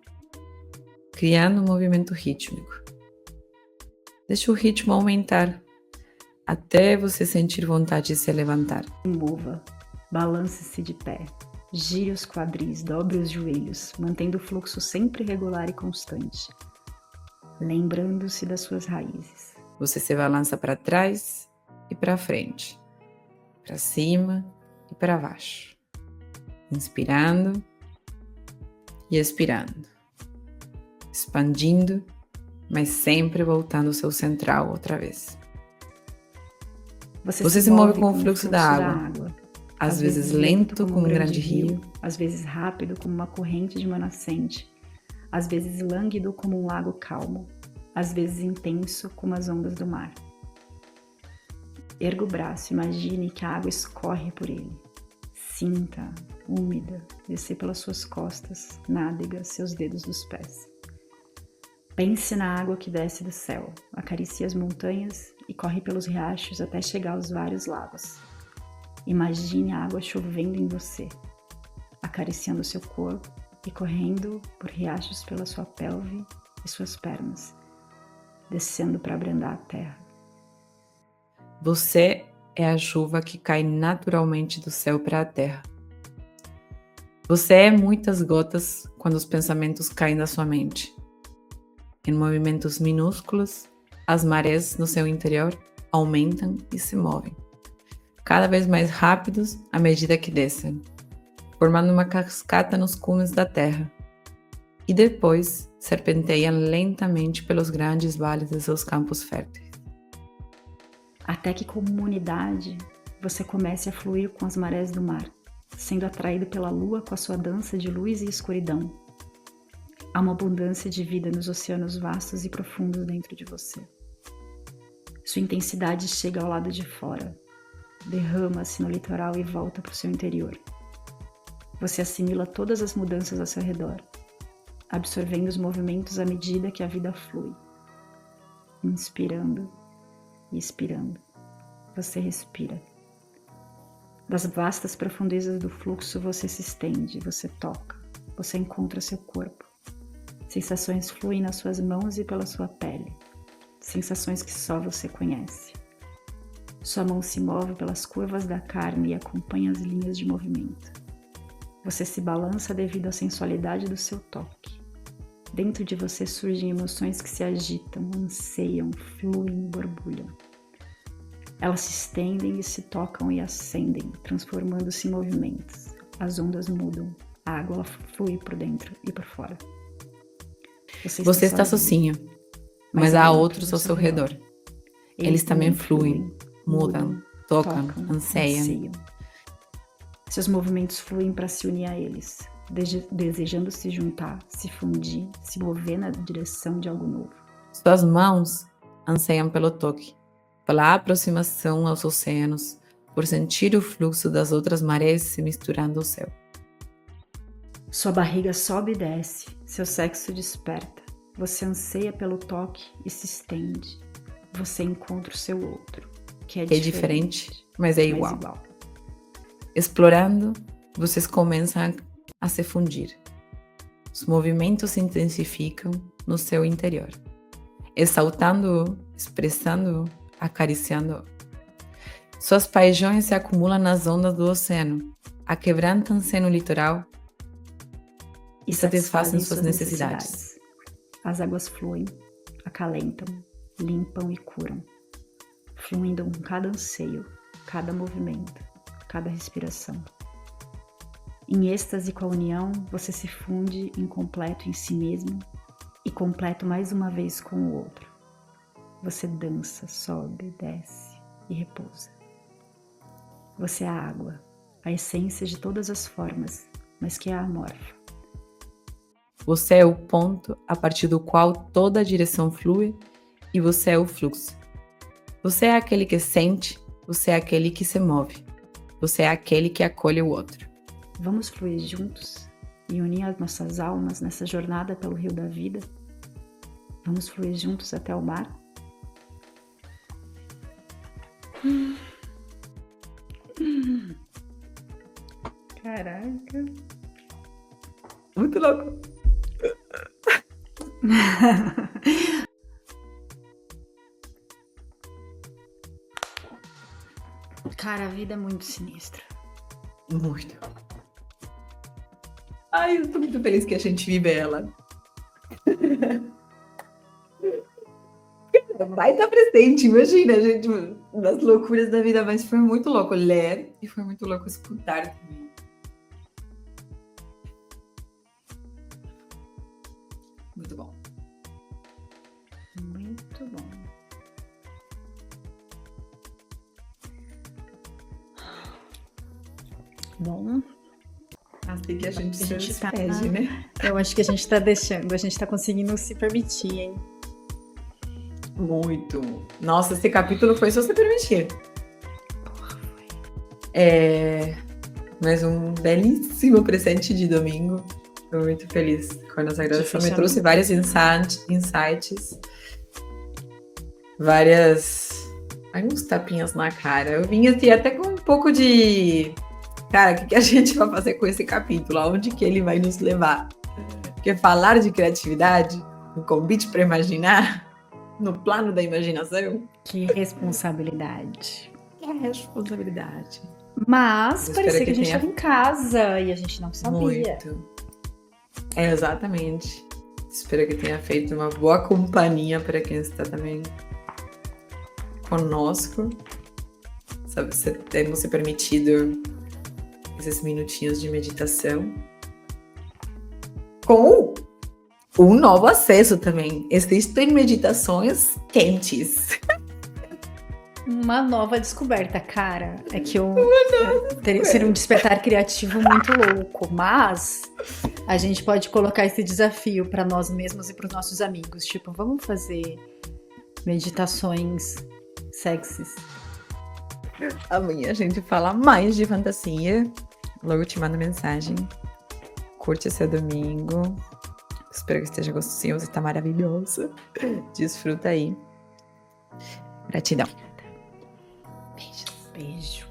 criando um movimento rítmico. Deixe o ritmo aumentar até você sentir vontade de se levantar. Mova, balance-se de pé, gire os quadris, dobre os joelhos, mantendo o fluxo sempre regular e constante, lembrando-se das suas raízes. Você se balança para trás e para frente, para cima e para baixo, inspirando e expirando, expandindo, mas sempre voltando ao seu central outra vez. Você se move com o fluxo da água, às vezes lento como um grande rio, às vezes rápido como uma corrente de uma nascente, às vezes lânguido como um lago calmo, às vezes intenso como as ondas do mar. Erga o braço, imagine que a água escorre por ele. Sinta, úmida, descer pelas suas costas, nádegas, seus dedos dos pés. Pense na água que desce do céu, acaricia as montanhas e corre pelos riachos até chegar aos vários lagos. Imagine a água chovendo em você, acariciando seu corpo e correndo por riachos pela sua pelve e suas pernas, descendo para abrandar a terra. Você é a chuva que cai naturalmente do céu para a terra. Você é muitas gotas quando os pensamentos caem da sua mente. Em movimentos minúsculos, as marés no seu interior aumentam e se movem, cada vez mais rápidos à medida que descem, formando uma cascata nos cumes da terra, e depois serpenteiam lentamente pelos grandes vales de seus campos férteis. Até que, como uma unidade, você comece a fluir com as marés do mar, sendo atraído pela lua com a sua dança de luz e escuridão. Há uma abundância de vida nos oceanos vastos e profundos dentro de você. Sua intensidade chega ao lado de fora, derrama-se no litoral e volta para o seu interior. Você assimila todas as mudanças ao seu redor, absorvendo os movimentos à medida que a vida flui. Inspirando e expirando, você respira. Das vastas profundezas do fluxo você se estende, você toca, você encontra seu corpo. Sensações fluem nas suas mãos e pela sua pele, sensações que só você conhece. Sua mão se move pelas curvas da carne e acompanha as linhas de movimento. Você se balança devido à sensualidade do seu toque. Dentro de você surgem emoções que se agitam, anseiam, fluem, borbulham. Elas se estendem e se tocam e ascendem, transformando-se em movimentos. As ondas mudam, a água flui por dentro e por fora. Você está sozinho, mas há outros ao seu redor. Eles também fluem, mudam, tocam, anseiam. Seus movimentos fluem para se unir a eles, desejando se juntar, se fundir, se mover na direção de algo novo. Suas mãos anseiam pelo toque, pela aproximação aos oceanos, por sentir o fluxo das outras marés se misturando ao céu. Sua barriga sobe e desce, seu sexo desperta. Você anseia pelo toque e se estende. Você encontra o seu outro, que é diferente, mas é igual. Explorando, vocês começam a se fundir. Os movimentos se intensificam no seu interior, exaltando-o, expressando-o, acariciando-o. Suas paixões se acumulam nas ondas do oceano, aquebrantam-se no litoral e satisfazem suas necessidades. As águas fluem, acalentam, limpam e curam, fluindo com cada anseio, cada movimento, cada respiração. Em êxtase com a união, você se funde incompleto em si mesmo e completo mais uma vez com o outro. Você dança, sobe, desce e repousa. Você é a água, a essência de todas as formas, mas que é amorfa. Você é o ponto a partir do qual toda a direção flui e você é o fluxo. Você é aquele que sente, você é aquele que se move. Você é aquele que acolhe o outro. Vamos fluir juntos e unir as nossas almas nessa jornada pelo rio da vida? Vamos fluir juntos até o mar? Caraca. Muito louco. Cara, a vida é muito sinistra. Muito. Ai, eu tô muito feliz que a gente vive ela. Vai estar presente, imagina, gente, nas loucuras da vida, mas foi muito louco ler e foi muito louco escutar também. Muito bom. Muito bom. Bom, Assim que a gente se tá, despede, né? eu acho que a gente tá deixando, a gente tá conseguindo se permitir, hein? Muito. Nossa, esse capítulo foi só se permitir. Mais um belíssimo presente de domingo. Estou muito feliz com a nossa gravação. Me trouxe vários insights, alguns tapinhas na cara. Eu vim assim até com um pouco de... Cara, o que a gente vai fazer com esse capítulo? Aonde que ele vai nos levar? Porque falar de criatividade, um convite para imaginar, no plano da imaginação... Que responsabilidade. Que responsabilidade. Mas parecia que a gente estava em casa e a gente não sabia. Muito. Exatamente. Espero que tenha feito uma boa companhia para quem está também conosco. Sabe, temos se permitido esses minutinhos de meditação. Com um novo acesso também. Existem meditações quentes. Uma nova descoberta, cara. É que seria um despertar criativo muito louco, mas a gente pode colocar esse desafio para nós mesmos e para os nossos amigos. Tipo, vamos fazer meditações sexys. Amanhã a gente fala mais de fantasia. Logo te mando mensagem. Curte esse domingo. Espero que esteja gostosinho. Você tá maravilhosa. Desfruta aí. Gratidão. Beijo.